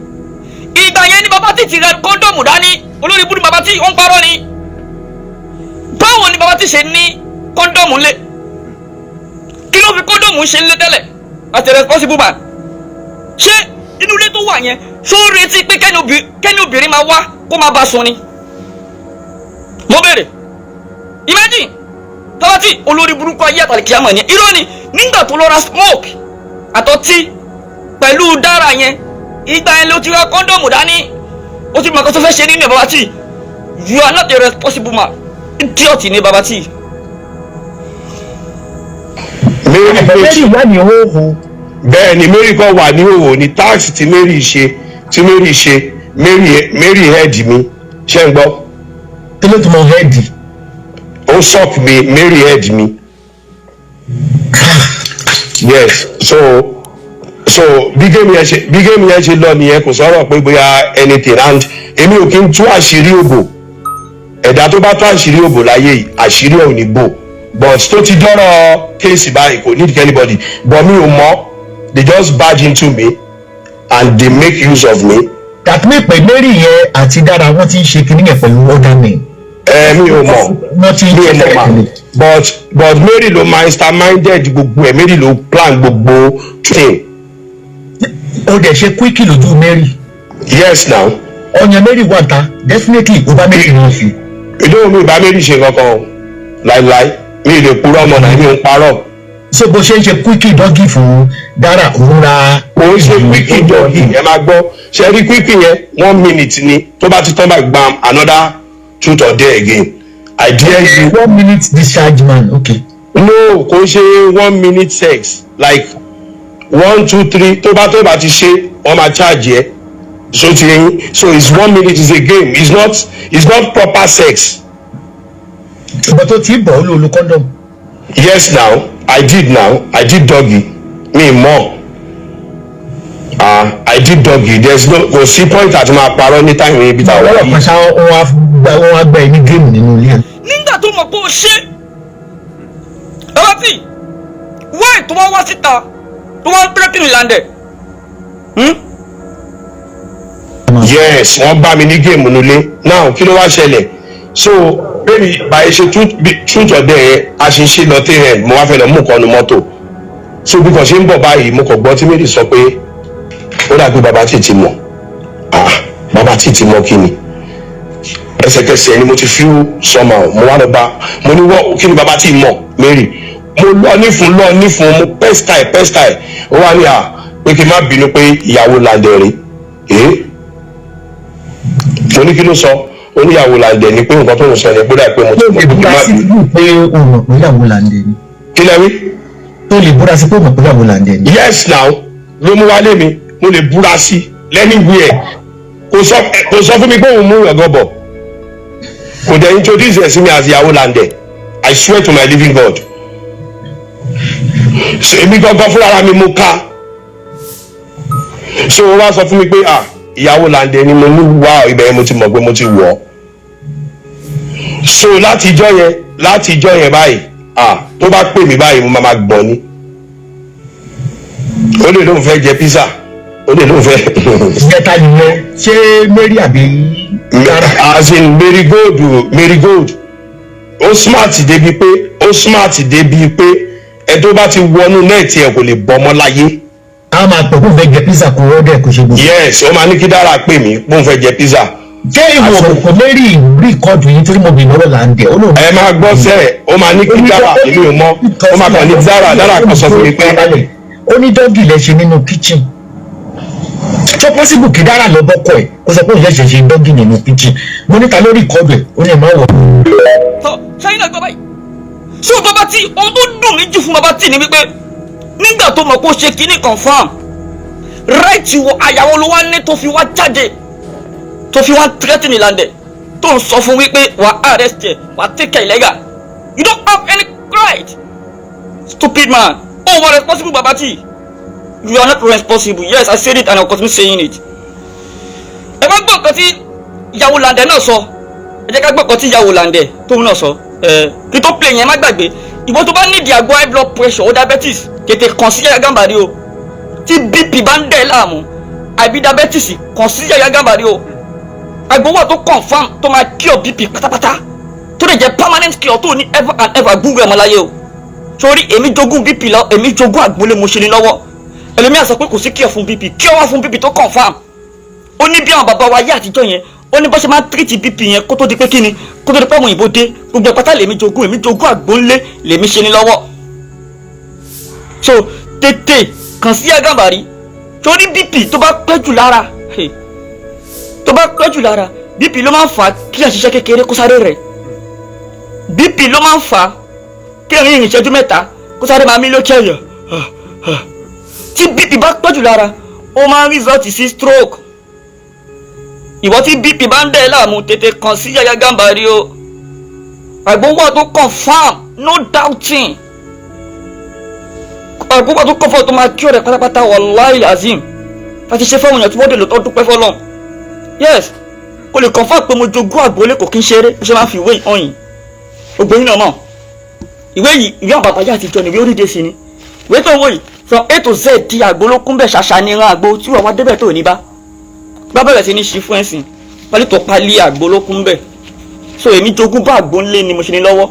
ìgbà yẹn ni bàbá tí ti ra kọ́ńdọ̀mù dání olórí ibùdó bàbá tí ó ń parọ́ ni báwo ni bàbá tí ṣe ní kọ́ńdọ̀mù lé kí ló fi kọ́ńdọ̀mù ṣe lé tẹ́lẹ̀ àti responsible man ṣé inú ilé tó wà yẹn ṣó ń retí pé kẹ́ni obìnrin máa wá kó máa bá sùn ni mo béèrè imagine bàbá tí olórí burúkú ayé àtàlẹ́kì àmọ̀ ni irọ́ ni nígbà tó lọ ra smoke àtọ́tí pẹ̀lú Dara yẹn ìgbà yẹn ló ti ra kọ́ńdọ̀mù dání ó ti mọ̀ kó tó fẹ́ ṣe nínú ẹ̀ bàbá tí you are not a responsible man idiot ni bàbá tí. Mary wà ní hóhó. bẹ́ẹ̀ ni Mary kan wà ní òwò ní táàsì tí Mary ṣe Mary head mi ṣé ń gbọ́. Kí ló tún mọ head? ó sọp mi Mary head mi. Yes, so bí géèmù yẹn ṣe lọ nìyẹn, kò sọ̀rọ̀ pé bóyá anything, and èmi ò kí n tú àṣírí òbò. Ẹ̀dá tó bá tú àṣírí òbò láyé yìí àṣírí ẹ̀ ò ní bò, but tó ti dọ́rọ̀ kéèsì báyìí kò need anybody, but mi ò mọ̀, they just barge into me and they make use of me. That mean pé Mary yẹn àti Dára wọ́n ti ń ṣe kinní yẹn pẹ̀lú other name. Mi ò mọ̀, mi ò mọ̀ mà, but Mary ló masterminded gbogbo ẹ̀, Mary ló plan gbogbo thing. Ó dẹ̀ ṣe quickie lójú Mary. Yes now. Ọ̀yàn Mary wà ta definitely ó bá Mary náà ṣe. Ìdóhùn mi ìbá Mary ṣe kankan láíláí, mi lè purọ́ ọmọ náà, mi ò ń parọ́. So bó ṣe ń ṣe quickie dọ́gì fún Dára òun ra. Ó ṣe quickie dọ́gì, ẹ máa gbọ́, ṣe rí quickie yẹn 1 minute ni, tó bá ti tán bá gbam another truth or dare again. I dare you. 1 minute discharge man, okay. No, kò ṣe 1 minute sex, like 1 2 3 tó bá ti ṣe wọ́n máa charge ẹ. So it's 1 minute, is a game, it's not proper sex. But tó ti bọ̀ ó lò lu condom. Yes now, I did doggy, me more. I did doggy, there's no, kò sí point àti máa parọ́ ní time yìí bí ta wà yìí. Pàṣẹ wọn wá gbẹ ní géèmù nínú ilé. Nígbà tó mọ̀ pé o ṣe rántí wáì tó wá síta tó wá ń tẹ́tí nílàndẹ̀. Yes, wọ́n bá mi ní géèmù nulẹ̀. Now kí ló wá ṣẹlẹ̀? So baby báyìí ṣe truth or dare yẹn a ṣe ṣe lọ tẹ́hẹ̀ mo wá fẹ́ lọ mú nǹkan nu mọ́tò. So bí kò ṣe ń bọ̀ báyìí mo kàn gbọ́ tí Mary sọ pé ó dàbí bàbá tí mọ̀. Bàbá tí mọ̀ kí ni? Ẹsẹ̀kẹsẹ̀ ni mo ti feel somehow, mo wá lọ bá, mo ní wọ́n kí ni bàbá tí mọ̀ Mary? Mo lọ nífun mo pẹ́stà ẹ̀ ó wá ní pé kí n má bínú pé Ìyawo Lande rè mo ní kí ló sọ, ó ní Ìyawo Lande ni pé nǹkan tó ń sọ ni gbọ́dọ̀ pé mo ti mọ̀ pé má bínú. Pé o mọ̀ pé Ìyawo Lande ni. Kí lẹ wí? Tó lè búra sí pé o mọ̀ pé Ìyawo Lande ni. Yes now ló mú wálé mi, mo lè búra sí lẹ́nìwíẹ̀, kò sọ fún mi pé òun mú ọ̀gọ́ bọ̀, kò dẹ̀ introduce ẹ̀ sí mi as Ìyawo Lande. I swear to my living God. So èmi gangan fúnra mi mo ká, so wọ́n wá sọ fún mi pé Ìyawo Lande ni mo ní wá ibẹ̀ yẹn mo ti mọ̀ pé mo ti wọ̀ ọ́. So láti ìjọ́ yẹn báyìí tó bá pè mí báyìí mo máa gbọ̀n ni. Ó lè lóun fẹ́ jẹ pizza, ó lè lóun fẹ́. Ìjẹta nìyẹn ṣé Mary àbí Dára? As in Mary Gold ó smart débi pé ẹ tó bá ti wọnú nẹ́ẹ̀tì ẹ kò lè bọ́ ọmọ láyé. A máa pẹ̀ kó fẹ́ jẹ pizza kó rọ́ọ̀dẹ̀ kó ṣe gbogbo. Yes, ó máa ní kí Dára pè mí kó fẹ́ jẹ pizza. Ṣé ìwọ òkùnkùn Mary rìkọ́dù yìí torí mo bì lọ́wọ́ Lande? Ẹ máa gbọ́ sẹ́ẹ̀, ó máa ní kí Dára, èmi ò mọ̀, ó máa kàn ní Dára kan sọ fún mi pé. Ó ní dọ́gì lẹ ṣe nínú kitchen. Tó possible kí Dára lọ bọ́kọ̀ ẹ̀ kó sọ pé òun ṣẹ̀ṣẹ̀ ṣe dọ́gì nínú kitchen. Mo ní ta ló rìkọ́dù ẹ̀, ó ní ẹ̀ máa wọ̀. Ṣáyìn náà gbọ́ báyìí. Ṣé o bàbá tí ohun tó dùn mí jù fún bàbá tí ni wípé nígbà tó mọ̀ pé ó ṣe kínní confam right wo àyàwó ló wá ní tó fi wá jáde tó fi wá threatening Lande tó ń sọ fún wípé wà á arrest ẹ wà á take care illegal. You don't have any right, stupid man. Oh, were responsible bàbá tí. You are not responsible. Yes, I said it and I will continue saying it. Ẹ má gbọ́ nǹkan tí Ìyawo Lande náà sọ. Ẹ jẹ́ ká gbọ́ nǹkan tí Ìyawo Lande tóun náà sọ. Kí tó play yẹn má gbàgbé ìwọ tó bá nídìí àgọ́ high blood pressure ó diabetes tètè kàn sí Yaya Gambari o. Tí BP bá ń dẹ̀ láàmú àbí diabetes kàn sí Yaya Gambari o. Àgbọ̀wọ̀ tó confam tó máa cure BP pátápátá tó lè jẹ́ permanent cure tó ní ever and ever gúngbẹ̀ ọmọ láyé o. Sórí èmi jogún BP lọ, èmi jogún àgbólé mo ṣe ní lọ́wọ́. Ẹlòmíà sọ pé kò sí cure fún BP, cure wá fún BP tó confam. Ó ní bí àwọn bàbá wa ayé àtijọ́ yẹn, ó ní bó ṣe máa ń treat BP yẹn kó tó di pé kíni, kó tó di pé àwọn òyìnbó dé, gbogbo ẹ̀pátá lèmi jogún àgbónlé lèmi ṣe ní lọ́wọ́. So tètè kàn sí Yaya Gambari, torí BP tó bá pẹ́ jù lára, BP ló máa ń fà á kí àṣìṣe kékeré kó sáré rẹ̀. BP ló máa ń fà á kí ẹ̀rín ìrìnṣẹ́jú mẹ́ta kó sáré máa mí lókè ẹ̀yà. tí BP bá pẹ́jù lára ó máa ń result sí stroke. Ìwọ tí BP bá ń dẹ̀ láàmú tètè kàn sí Yaya Gambari o. Àgbówó tó confirm no doubting. Àgbówó tó confirm tó máa kí ọ̀rẹ́ pátápátá wallahi azim. Láti ṣe fáwọn èèyàn tí wọ́n dè lóòótọ́ dúpẹ́ fọ́lọ́run. Yes, kò lè confirm pé mo jogún àgbólé kò kí ń ṣeré bó ṣe máa fi ìwé ìhàn ògbóyin náà mọ̀. Ìwé yìí ìwé àwọn bàbá yà àtijọ́ ni ìwé oríde sí ni. Ìwé tó ń wò yìí from A to Z di àgbólókún bẹ̀ ṣàṣà ní ìran àgbo tí wọ́n wá débẹ̀ tó ní bá bẹ̀rẹ̀ sí ní ṣí fún ẹ̀sìn pálí tó pálí àgbólókún bẹ̀. So èmi jogún bá àgbo ńlé ni mo ṣe ní lọ́wọ́.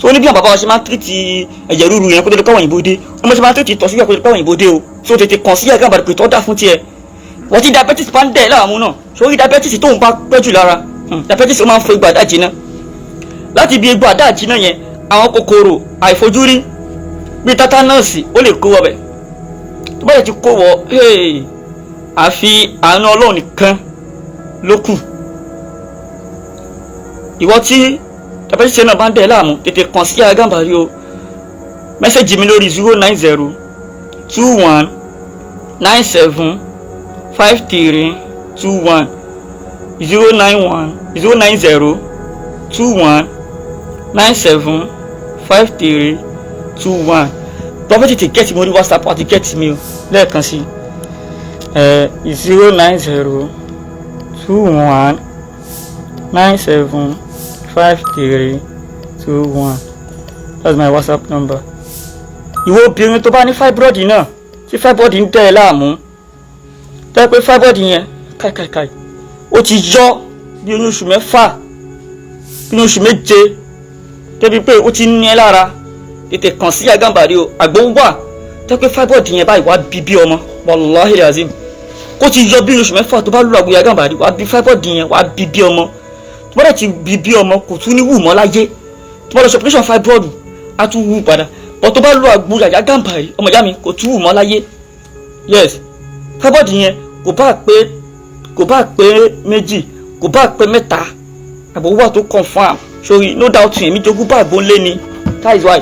So ó ní bí àwọn bàbá wa ṣe máa ń tírìtì ẹ̀jẹ̀ ríru yẹn kó tó lè káwọn òyìnbó dé wọ́n mo ṣe máa ń tírìtì ìtọ̀síwẹ̀ kó tó lè káwọn òyìnbó dé o. So tètè kàn sí Yaya Gambari pé tó dà fún tiẹ̀. Wọ́n ti diabetes bá ń dẹ̀ láàmú náà sórí diabetes tóun bá pẹ́jù lára diabetes ó máa ń fọ egbò àdájì náà. Láti ibi egbò àdájì náà yẹn àwọn kòkòrò àìfojúrí bíi tátánọ́ọ̀sì ó lè kó wọbẹ̀. Tó bá yẹ ti kó wọ àfi àánú Ọlọ́run nìkan ló kù. Ìwọ tí diabetes náà bá ń dẹ̀ láàmú tètè kàn sí Yaya Gambari o. Mẹ́sẹ̀jì mi lórí 09021975321 09021975321. Tọ́fẹ́ tètè gẹ́tì mi orí WhatsApp àti gẹ́tì mi o lẹ́ẹ̀kan sí 09021975321. That's my WhatsApp number. Ìwọ obìnrin tó bá ní fibroid náà tí fibroid ń dẹ̀ ẹ́ láàmú tẹ́ pé fibroid yẹn káìkáìkáì ó ti yọ bí oyún oṣù mẹ́fà bí oyún oṣù méje débi pé ó ti ní ẹ́ lára tètè kàn sí Yaya Gambari o. Àgbo wà tẹ́ pé fibroid yẹn báyìí wá bí ọmọ wallahi azim kó ti yọ bí oyún oṣù mẹ́fà tó bá lù àgbo Yaya Gambari wá bí fibroid yẹn wá bí ọmọ tó bá dẹ̀ ti bí ọmọ kò tún ní wù mọ́ láyé tó bá lọ ṣe operation fibroid á tún wù padà bọ́ tó bá lù àgbo Yaya Gambari ọmọ ìyá mi kò tún wù mọ́ láyé. Yes, fibroid yẹn kò bá pé méjì kò bá pé mẹ́ta àbò wà tó confam sórí no doubt èmi jogún bá àgbo ńlé ni that is why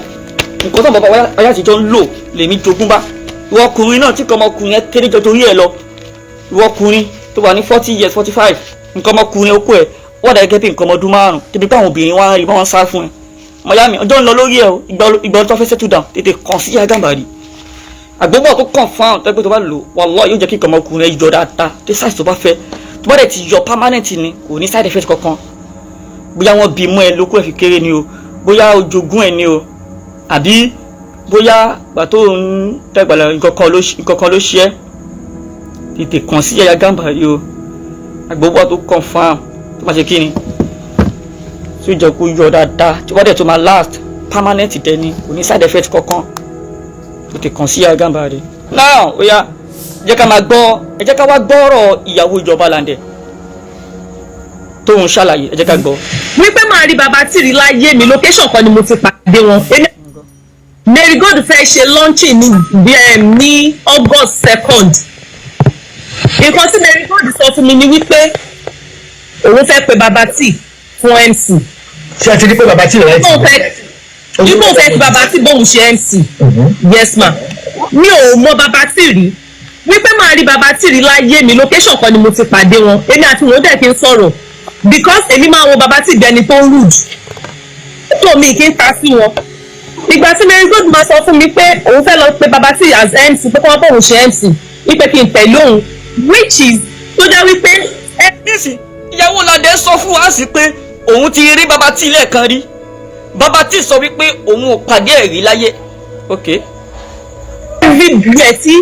nǹkan tó bàbá ayé àtijọ́ ń lò lèmi jogún bá. Ìwọ ọkùnrin náà tí nǹkan ọmọkùnrin yẹn kéré jọ torí ẹ lọ ìwọ ọkùnrin tó wà ní 40 years 45 nǹkan ọmọkùnrin okó ẹ wọ́n dà gẹ́gẹ́ bí nǹkan ọmọ ọdún 5 débi pé àwọn obìnrin wá rí wọ́n sá fún ẹ. Mọ̀yá mi ọjọ́ ń lọ lórí ẹ o ìgbà tó fẹ́ settle down tètè kàn sí Yaya Gambari. Àgbébọ̀ tó confam tẹ́gbẹ́ tó bá lò wallahi yóò jẹ́ kí nǹkan ọmọkùnrin ẹ yọ dáadáa tí size tó bá fẹ́ tó bá dẹ̀ ti yọ permanent ni kò ní side effect kankan. Bóyá wọ́n bí mọ́ ẹ lókù ẹ̀ fi kéré ni o bóyá ojogún ẹ ni o àbí bóyá gbà tó ń tẹ́gbàlà nǹkan kan ló ṣe ẹ́ tètè kàn sí Yaya Gambari o. Àgbébọ̀ tó confam tó máa ṣe kí ni tí ó jẹ́ kó yọ dáadáa tí wọ́n dẹ̀ tó máa last permanent dẹ̀ ni kò ní side effect kankan tètè kàn sí Yaya Gambari. Now ó yá ẹ jẹ́ ká wá gbọ́rọ̀ ìyàwó Ijoba Lande tó ń ṣàlàyé ẹ jẹ́ ká gbọ́. Wípé máa rí bàbá tìrì láyé mi location kan ni mo ti pàdé wọn. Mary God fẹ́ ṣe launching ní August 2nd. Nǹkan tí Mary God sọ fún mi ni wípé òun fẹ́ pe bàbá tì fún MC. Ṣé ẹ ti rí pé bàbá tí rẹ̀ ti Ibo fẹ́ bàbá tí bóun ṣe MC. Yes ma. Mi ò mọ bàbá tí rí. Wípé máa rí bàbá tí rí láyé mi location kan ni mo ti pàdé wọn. Èmi àti wọn dẹ̀ kí n sọ̀rọ̀. Because èmi máa wo bàbá tí gbẹni tó rude. Tó mi kí n ta sí wọn. Ìgbà tí Mary God máa sọ fún mi pé òun fẹ́ lọ pe bàbá tí as MC pé kí wọ́n bóun ṣe MC. Wípé kí n tẹ̀lé òun. Which is tó jẹ́ wípé. Nísì ìyàwó Lande sọ fún wa sí pé òun ti rí bàbá tí lẹ́ẹ̀kan rí. Bàbá tí sọ wípé òun ò pàdé ẹ̀rí láyé. Okay. Fídíò ẹ̀ tí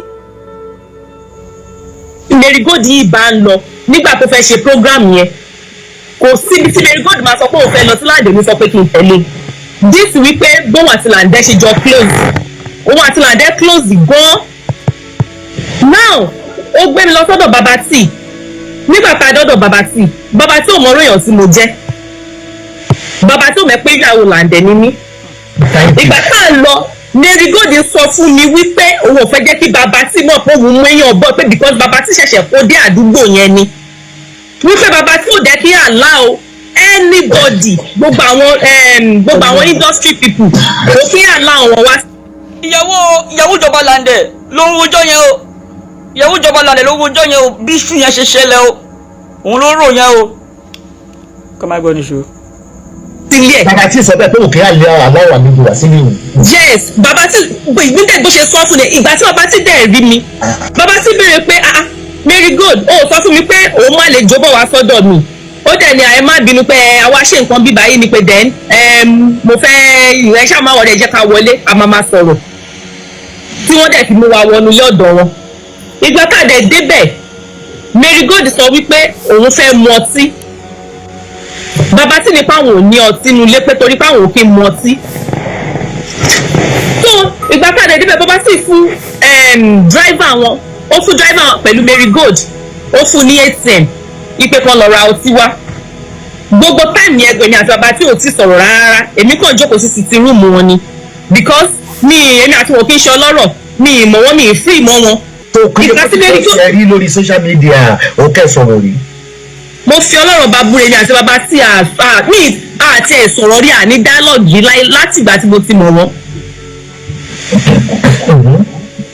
Mary God yìí bá ń lọ nígbà tó fẹ́ ṣe program yẹn kò síbi tí Mary God máa sọ pé òun fẹ́ lọ sí Lande ní sọ pé kí n tẹ̀lé. This wípé bóun àti Lande ṣe jọ close òun àti Lande close gan. Now ó gbé mi lọ sọ́dọ̀ bàbá tí nígbà tá a dọ́dọ̀ bàbá tí ò mọ orí èèyàn tí mo jẹ́ bàbá tí ò mọ̀ pé ìyàwó Lande ni mí. Ìgbà tá a lọ Mary God sọ fún mi wípé òun ò fẹ́ jẹ́ kí bàbá tí mọ̀ pé òun mú èèyàn bọ̀ pé because bàbá tí ṣẹ̀ṣẹ̀ kó dé àdúgbò yẹn ni wípé bàbá tí ò jẹ́ kí allow anybody gbogbo àwọn industry people kò kí allow wọn wá ìyàwó Ijoba Lande ló ń rojọ́ yẹn o. Ìyàwó Ijoba Lande ló ń rojọ́ yẹn o. Bí iṣu yẹn ṣe ṣẹlẹ̀ o. Òun ló rò yẹn o. Kọ́ máa gbọ́ níṣu. Sílẹ̀. Bàbá tí sọ bẹ́ẹ̀ pé òkè àlẹ́ àláwọ̀ àgbègbè wá sílẹ̀ o. Yes, bàbá tí ìgbésẹ̀ bó ṣe sọ fún mi ìgbà tí bàbá tí dẹ̀ rí mi. Bàbá tí béèrè pé Mary Gold ó sọ fún mi pé òun má lè jóbọ̀ wá sọ́dọ̀ mi. Ó dẹ̀ ní àyè má bínú pé àwa ṣe nǹkan bíbá yìí ni pé then mo fẹ́ ìrẹ́ ṣáà máa wọlé jẹ́ ká wọlé a máa sọ̀rọ̀. Tí wọ́n dẹ̀ fi mú wa wọnú ilé ọ̀dọ̀ wọn. Ìgbà tá a dẹ̀ débẹ̀ Mary Gold sọ wípé òun fẹ́ mu ọtí. Bàbá tí nípa àwọn ò ní ọtí nulẹ̀ pé torí pé àwọn ò kí mu ọtí. So ìgbà tá a dẹ̀ débẹ̀ bàbá sì fún driver wọn ó fún driver wọn pẹ̀lú Mary Gold ó fún ní ATM ipe kan lọ ra ọtí wá. Gbogbo táìmù yẹn èmi àti bàbá tí ò ti sọ̀rọ̀ rárá èmi kàn jókòó sí sitting room wọn ni because èmi àti wọn kì í ṣe ọlọ́rọ̀ mi ì mọ̀ wọ́n mi ì free mọ́ wọn. tó kí ló ṣe rí lórí social media ó kẹsàn-án rí. Mo fi ọlọ́rọ̀ bá búre ní àti bàbá tí ní àti ẹ̀sọ̀rọ̀ rí àní dialogue yìí láti ìgbà tí mo ti mọ̀ wọ́n.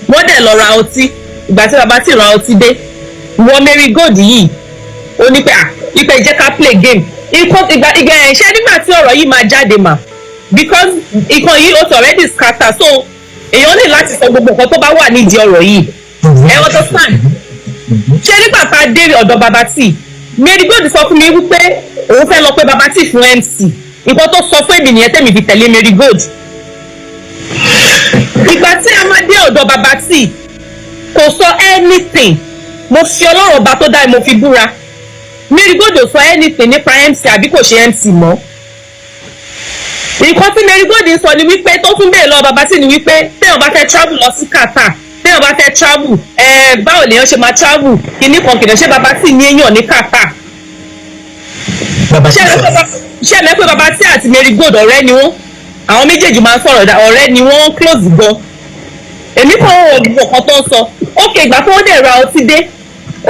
Wọ́n dẹ̀ lọ ra ọtí ìgbà tí bàbá tí ra ọtí dé wọ́n Mary Gold yìí ó ní pé ipe jẹ́ ká play game ìgbà ẹ̀ṣẹ́ nígbà tí ọ̀rọ̀ yìí máa jáde mà because ìkan yìí ó ti already scatter so èèyàn ní láti sọ gbogbo nǹkan tó bá wà nídìí ọ̀rọ̀ yìí ẹ understand ṣé nígbà tá a dé ọ̀dọ̀ bàbá tí Mary Gold sọ fún mi wípé òun fẹ́ lọ pé bàbá tí fún MC nǹkan tó sọ fún èmi nìyẹn tẹ̀mí fi tẹ̀lé Mary Gold ìgbà tí a máa dé ọ̀dọ̀ bàbá tí kò sọ anything mo fi ọlọ́run ọba tó dá mo fi búra Mary Gold ò sọ anything nípa MC àbí kò ṣe MC mọ́ nǹkan tí Mary Gold sọ ni wípé tó tún bẹ́ẹ̀ lọ bàbá tí ni wípé téèyàn bá fẹ́ travel lọ sí Qatar téèyàn bá fẹ́ travel báwo lèèyàn ṣe máa travel kìíní kan kìíní ṣé bàbá tí ní èèyàn ní Qatar ṣé ẹ pé bàbá tí àti Mary Gold ọ̀rẹ́ ni wọ́n àwọn méjèèjì máa ń sọ̀rọ̀ ọ̀rẹ́ ni wọ́n close gan èmi kàn wọ́n gbogbo kan tó ń sọ ok ìgbà tó wọ́n dẹ̀ ra ọtí dé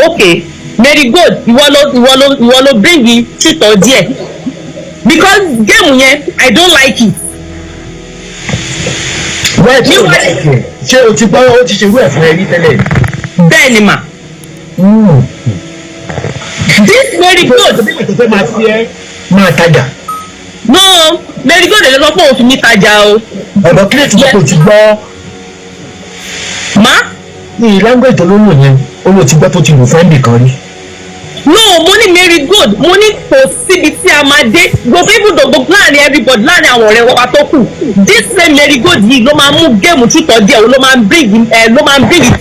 ok Mary Gold ìwọ ló bring títọ́ díẹ̀ because game yẹn I don't like it. wẹ́ẹ̀ tí o like it ṣé o ti gbọ́ ó ti ṣe irú ẹ̀ fún ẹbí tẹ́lẹ̀. bẹ́ẹ̀ ni mà. This Mary Gold. tó fẹ́ máa fi ẹ́ máa tajà. no Mary Gold lè lọ fún òfin mi tajà o. ọ̀dọ̀ kílẹ̀tì kò ti gbọ́. má. ní language tó ló ń lò yẹn ó ló ti gbọ́ tó ti lò fún ẹ̀mí kan rí. no mo ní Mary Gold mo ní kò síbi tí a máa dé gbogbo ibùdókòwò láàrin everybody láàrin àwọn ọ̀rẹ́ wa tó kù this same Mary Gold yìí ló máa mú géèmù tútọ̀ díẹ̀ ló máa ń bring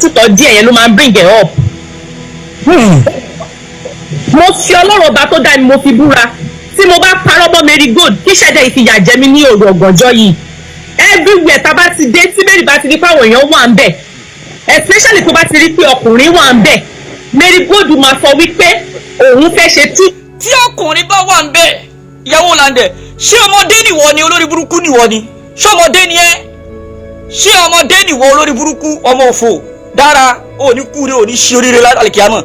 tútọ̀ díẹ̀ yẹn ló máa ń bring it up. mo fi ọlọ́run ọba tó dá ni mo fi búra tí mo bá parọ́ mọ́ Mary Gold kí ṣẹ̀dẹ̀ ìfìyà jẹ mí ní òru ọ̀gànjọ́ yìí everywhere tá a bá ti dé tí Mary bá ti rí pé àwọn èèyàn wà ń bẹ̀ especially tó bá ti rí pé ọkùnrin wà ń bẹ̀ Mary Gold máa sọ wípé òun fẹ́ ṣe tú. tí ọkùnrin bá wà ń bẹ̀ Ìyàwó Lande ṣé ọmọdé nìwọ ni olórí burúkú nìwọ ni ṣé ọmọdé ni ẹ ṣé ọmọdé nìwọ olórí burúkú ọmọ òfò dára òní kúre òní ṣe oríire lálùkìyámọ̀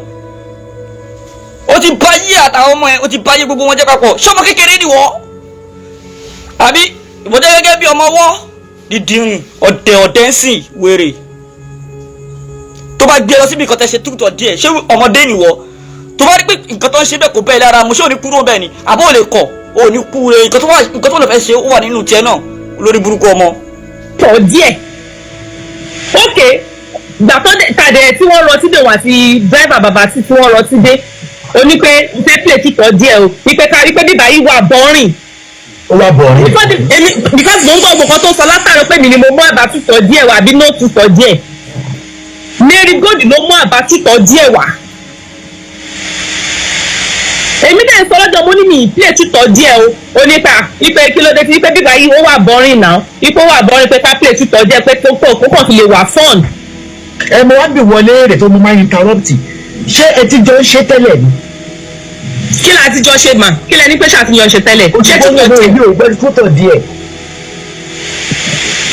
ó ti bá yí àtàwọn ọmọ ẹ ó ti bá yí gbogbo wọn jẹ́ papọ̀ ṣé ọmọ kékeré nìwọ àbí ìbọdẹ gẹ́gẹ́ bí ọmọ wọ́ dídìrín ọ̀dẹ̀ ń sìn wèrè tó bá gbé lọ síbi nǹkan tẹ́ ṣe tútọ̀ díẹ̀ ṣé ọmọdé nìwọ tó bá rí pé nǹkan tó ń ṣe bẹ́ẹ̀ kò bẹ́ẹ̀ lára mo ṣé ò ní kúrò bẹ́ẹ̀ ni àbó ò lè kọ̀ ò ní kú re nǹkan tó lè fẹ́ ṣe ó wà nínú tiẹ̀ náà lórí burúkú ọmọ. tọ̀ díẹ̀ ok gbà tó tàdé tí wọ́n rọ síbẹ̀ wọ́n àti dráìvà bàbá tí wọ́n rọ síbẹ̀ ó ní pé fẹ́ play títọ̀ díẹ̀ o wípé ká rí pé bíbá yìí wà bọ́rìn. ó wà bọ́rìn. because mo ń gbọ́ gbogbo tó sọ látàrí pé mi ni mo mú àbá títọ̀ díẹ̀ wá àbí no títọ̀ díẹ̀ Mary Gold ló mú àbá títọ̀ díẹ̀ wá. èmi dẹ̀ sọ lọ́jọ́ mo ní mi ìpínlẹ̀ títọ̀ díẹ̀ o nípa ipe kí ló dé tí ipe bíbá yìí ó wà bọ́rìn náà ipò wà bọ́rìn pé ká play títọ̀ díẹ̀ pé tó kó kàn fi lè wà fun. ẹ mo wá bí wọlé rẹ̀ tó mo máa interrupt ṣé ẹ ti jọ ń ṣe tẹ́lẹ̀ ni. kí la ti jọ ṣe mà kí lẹ ní pé ṣàtìyàn ṣe tẹ́lẹ̀. o ti bọ́ lọ́wọ́ ìlú ògbẹ́ni tútọ̀ díẹ̀.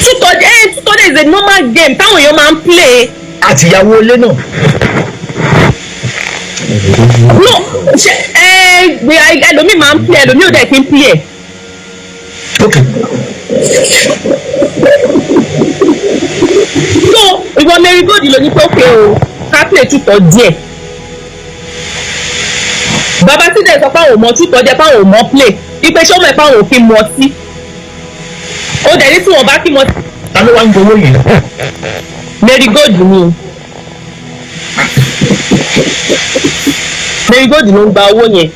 tútọ̀ díẹ̀ is a normal game táwọn èèyàn máa ń play. àtìyàwó ilé náà. no ṣe ẹlòmíì máa ń play ẹlòmíì ò dẹ̀ kí ń play ẹ̀. ok. so ìwọ Mary Gold ló ní pé òkè o ká play tútọ̀ díẹ̀ bàbá tí dẹ̀ sọ pé àwọn ò mọ tútọ̀ díẹ̀ fáwọn ò mọ play ipe sọ́mọ̀ ẹ̀ fáwọn ò fi mọ sí ó dẹ̀ ní tí wọ́n bá fi mọ sí. ta ló wá ń gbowó yẹn. Mary Gold ni Mary Gold ló ń gba owó yẹn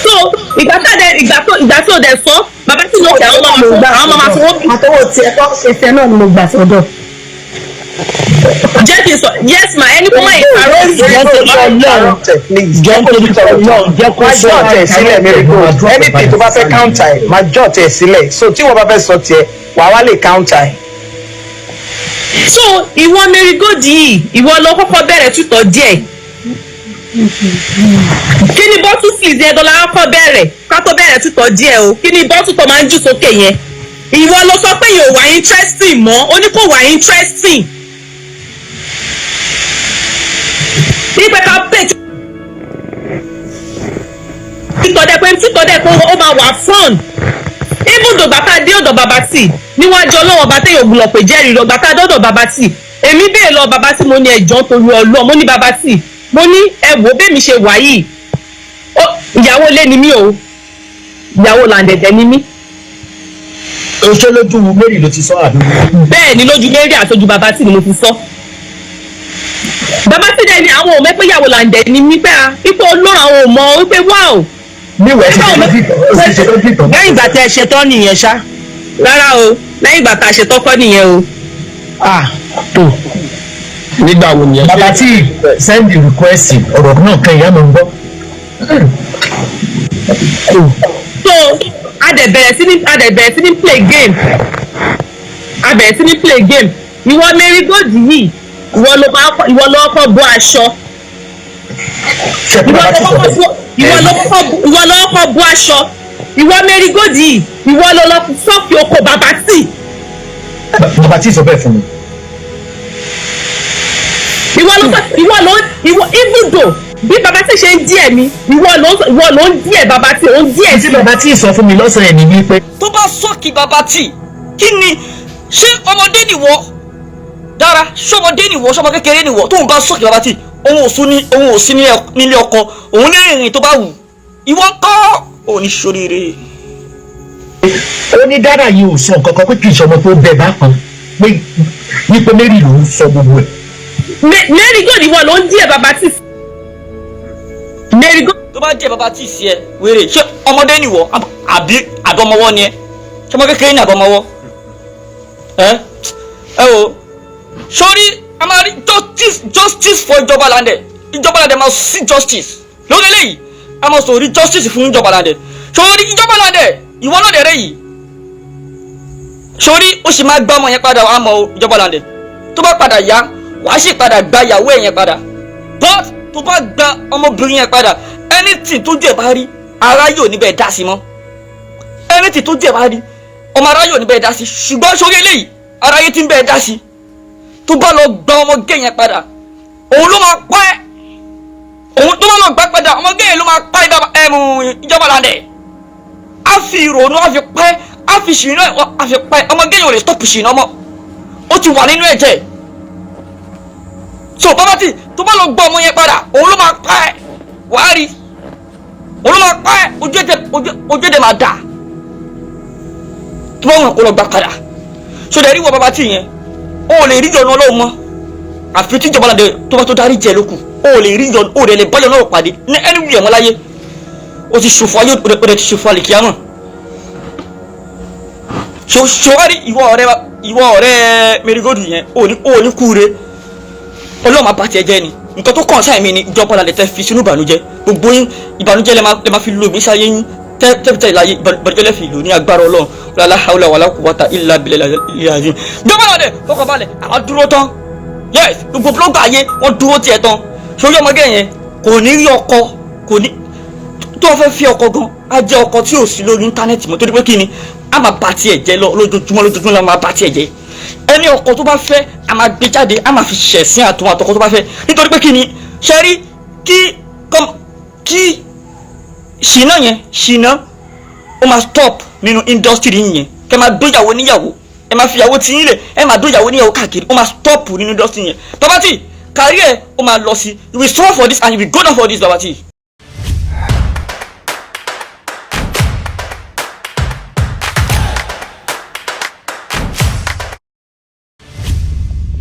so ìgbà tó dẹ̀ sọ bàbá tí ló kẹ́ àwọn máa fowó bí. àtọwọ́ tiẹ̀ kọ́ ṣe fẹ́ náà ni mo gbà sọ́dọ̀. jẹ́ kí n sọ yes ma ẹni kó má yẹ kárọ̀ jẹ́ torí Ọlọ́run jẹ́ torí Ọlọ́run jẹ́ kó sọ tẹ̀ sílẹ̀ Mary Gold anything tó bá fẹ́ counter ẹ̀ máa jọ́ tẹ̀ sílẹ̀ so tí wọ́n bá fẹ́ sọ tiẹ̀ wàá wá lè counter ẹ̀. so ìwọ Mary Gold yìí ìwọ lọ kọ́kọ́ bẹ̀rẹ̀ tútọ̀ díẹ̀ kí ni bọ́tù fìdí ẹ̀dọ́ la kọ́kọ́ bẹ̀rẹ̀ ká tó bẹ̀rẹ̀ tútọ̀ díẹ̀ o kí ni bọ́tù tó máa ń jù sókè yẹn ìwọ ló sọ pé yóò wà interesting mọ́ ó ní kò wà interesting nípa ká pè tútọ̀ dẹ̀ pé ó máa wà fun even though bàtà dé ọ̀dọ̀ bàbá tì níwájú ọlọ́wọ́ bàtà yóò gbúlọ̀ pé jẹ́rìí lọ bàtà dọ́dọ̀ bàbá tì èmi bẹ́ẹ̀ lọ bàbá tì mo ní ẹ̀jọ́ torí ọlọ́ mo ní bàbá tì mo ní ẹ wò bẹ́ẹ̀mi ṣe wà yìí ìyàwó lé ni mí o ìyàwó làǹdẹ̀dẹ̀ ni mí. oṣù lójú Mary ló ti sọ àbí. bẹ́ẹ̀ ni lójú Mary àtọ́jú bàbá tì ni mo ti sọ. bàbá tì dẹ̀ ni àwọn ò mẹ́pẹ́ ìyàwó làǹdẹ̀ ni mí pé ipò olóhùn àwọn ò mọ̀ wípé wáò. níwèé ṣe tó dìtọ̀. lẹ́yìn ìgbà tẹ́ ẹ ṣetán nìyẹn ṣá. rárá o lẹ́yìn ìgbà tá a ṣetán kọ́ nìyẹn o. tó nígbà wo nìyẹn. bàbá tí send the request ọ̀rọ̀ náà kan ìyá mi ń gbọ́. so a dẹ̀ bẹ̀rẹ̀ sí ní play game ìwọ Mary Gold yìí ìwọ ló kọ́ bọ́ aṣọ ìwọ ló kọ́ bọ́ aṣọ ìwọ Mary Gold yìí ìwọ ló lọ sọ́ọ̀kì oko bàbá tí. bàbá tí sọ bẹ́ẹ̀ fún mi. ìwọ ibùdó bí bàbá tí ṣe ń díẹ̀ mi ìwọ ló ń díẹ̀ bàbá tí ó ń díẹ̀ tí bàbá tí sọ fún mi lọ́sàn-án ẹni wípé. tó bá sọ́ọ̀kì bàbá tí kí ni ṣé ọmọdé nìwọ dára ṣọmọdé nìwọ ṣọmọ kékeré nìwọ tóun bá sọ́ọ̀kì bàbá tí òun ò sí nílé ọkọ òun lè rìnrìn tó bá wù ìwọ kọ́ òun ní ṣoríire. ó ní dára yìí ò sọ nǹkan kan pé kì í ṣọmọ tó bẹ bá kan pé wípé Mary ló ń sọ gbogbo ẹ̀. Mary Gold ìwọ ló ń díẹ̀ bàbá tí. Mary Gold. tó bá díẹ̀ bàbá tí sí ẹ wéré ṣé ọmọdé nìwọ àbí àbọmọwọ ni ẹ ṣé ọmọ kékeré ní àbọmọwọ ẹ o sórí a máa rí justice for Ijoba Lande máa sí justice lórí eléyìí a máa sọ rí justice fún Ijoba Lande sórí Ijoba Lande ìwọ náà dẹ̀rẹ̀ yìí sórí ó sì máa gbá ọmọ yẹn padà wàá mọ Ijoba Lande tó bá padà yá wàá sì padà gba ìyàwó ẹ̀ yẹn padà but tó bá gba ọmọbìnrin yẹn padà anything tójú ẹ̀ bá rí ara yóò níbẹ̀ dá sí mọ́ anything tójú ẹ̀ bá rí ọmọ ara yóò níbẹ̀ dá sí ṣùgbọ́n sórí eléyìí ara yẹn ti ń bẹ̀ dá sí tó bá lọ gba ọmọ gẹ́ yẹn padà òun ló máa pa ẹ́ òun tó bá lọ gbà padà ọmọ gẹ́ yẹn ló máa pa Ijoba Lande á fi ìrònú á fi pa ẹ́ á fi ṣìnà á fi pa ẹ́ ọmọ gẹ́ yẹn ò lè stop ṣìnà mọ́ ó ti wà nínú ẹ̀jẹ̀ so bàbá tí tó bá lọ gbọ́ ọmọ yẹn padà òun ló máa pa ẹ́ wàá rí òun ló máa pa ẹ́ ojú ẹ̀dẹ̀ máa dà tó bá wọn kó lọ gbà padà so dẹ̀ rí wọ bàbá tí yẹn o lè rí ìyọnu Ọlọ́run mọ́ àfi tí Ijoba Lande tó bá tó darí jẹ lókù o lè rí ìyọnu o lè báyọ̀ náà pàdé ní ẹni wúyẹ̀ wọn láyé o ti ṣòfò ayé o dẹ̀ ti ṣòfò àlìkíyàmọ̀ ṣòwárí ìwọ ọ̀rẹ́ Mary Gold yẹn o ní kúure Ọlọ́run máa bá tiẹ̀ jẹ́ ni nǹkan tó kàn sáà mi ni Ijoba Lande tẹ́ fi sínú ìbànújẹ́ gbogbo yín ìbànújẹ́ lẹ máa fi lo ìgbésí ayé yín tẹ́tẹ́ ìlàyé ìbànújẹ́ lẹ fi lò ní agbára Ọlọ́run la hawla wala quwwata illa billahi azim. Ijoba Lande fọkàn balẹ̀ àwọn dúró tán yes gbogbo blọọgì ayé wọ́n dúró tiẹ̀ tán sórí ọmọge yẹn kò ní rí ọkọ kò ní tó fẹ́ fi ọkọ gan á jẹ́ ọkọ tí ò sí lórí íńtánẹ́ẹ̀tì mọ́ torí pé kí ni a máa bá tiẹ̀ jẹ́ lójoojúmọ́ la máa bá tiẹ̀ jẹ́ ẹni ọkọ tó bá fẹ́ a máa gbé jáde a máa fi ṣẹ̀sìn àtúnwò àtọkọ tó bá fẹ́ nítorí pé kí ni ṣe rí kí ṣìnà ó máa stop nínú industry yẹn kẹ́ máa gbéyàwó níyàwó ẹ máa fi ìyàwó tí yín lẹ̀ ẹ máa dó ìyàwó níyàwó káàkiri ó máa stop nínú industry yẹn. Baba T career ó máa lọ sí you will suffer for this and you will go down for this Baba T.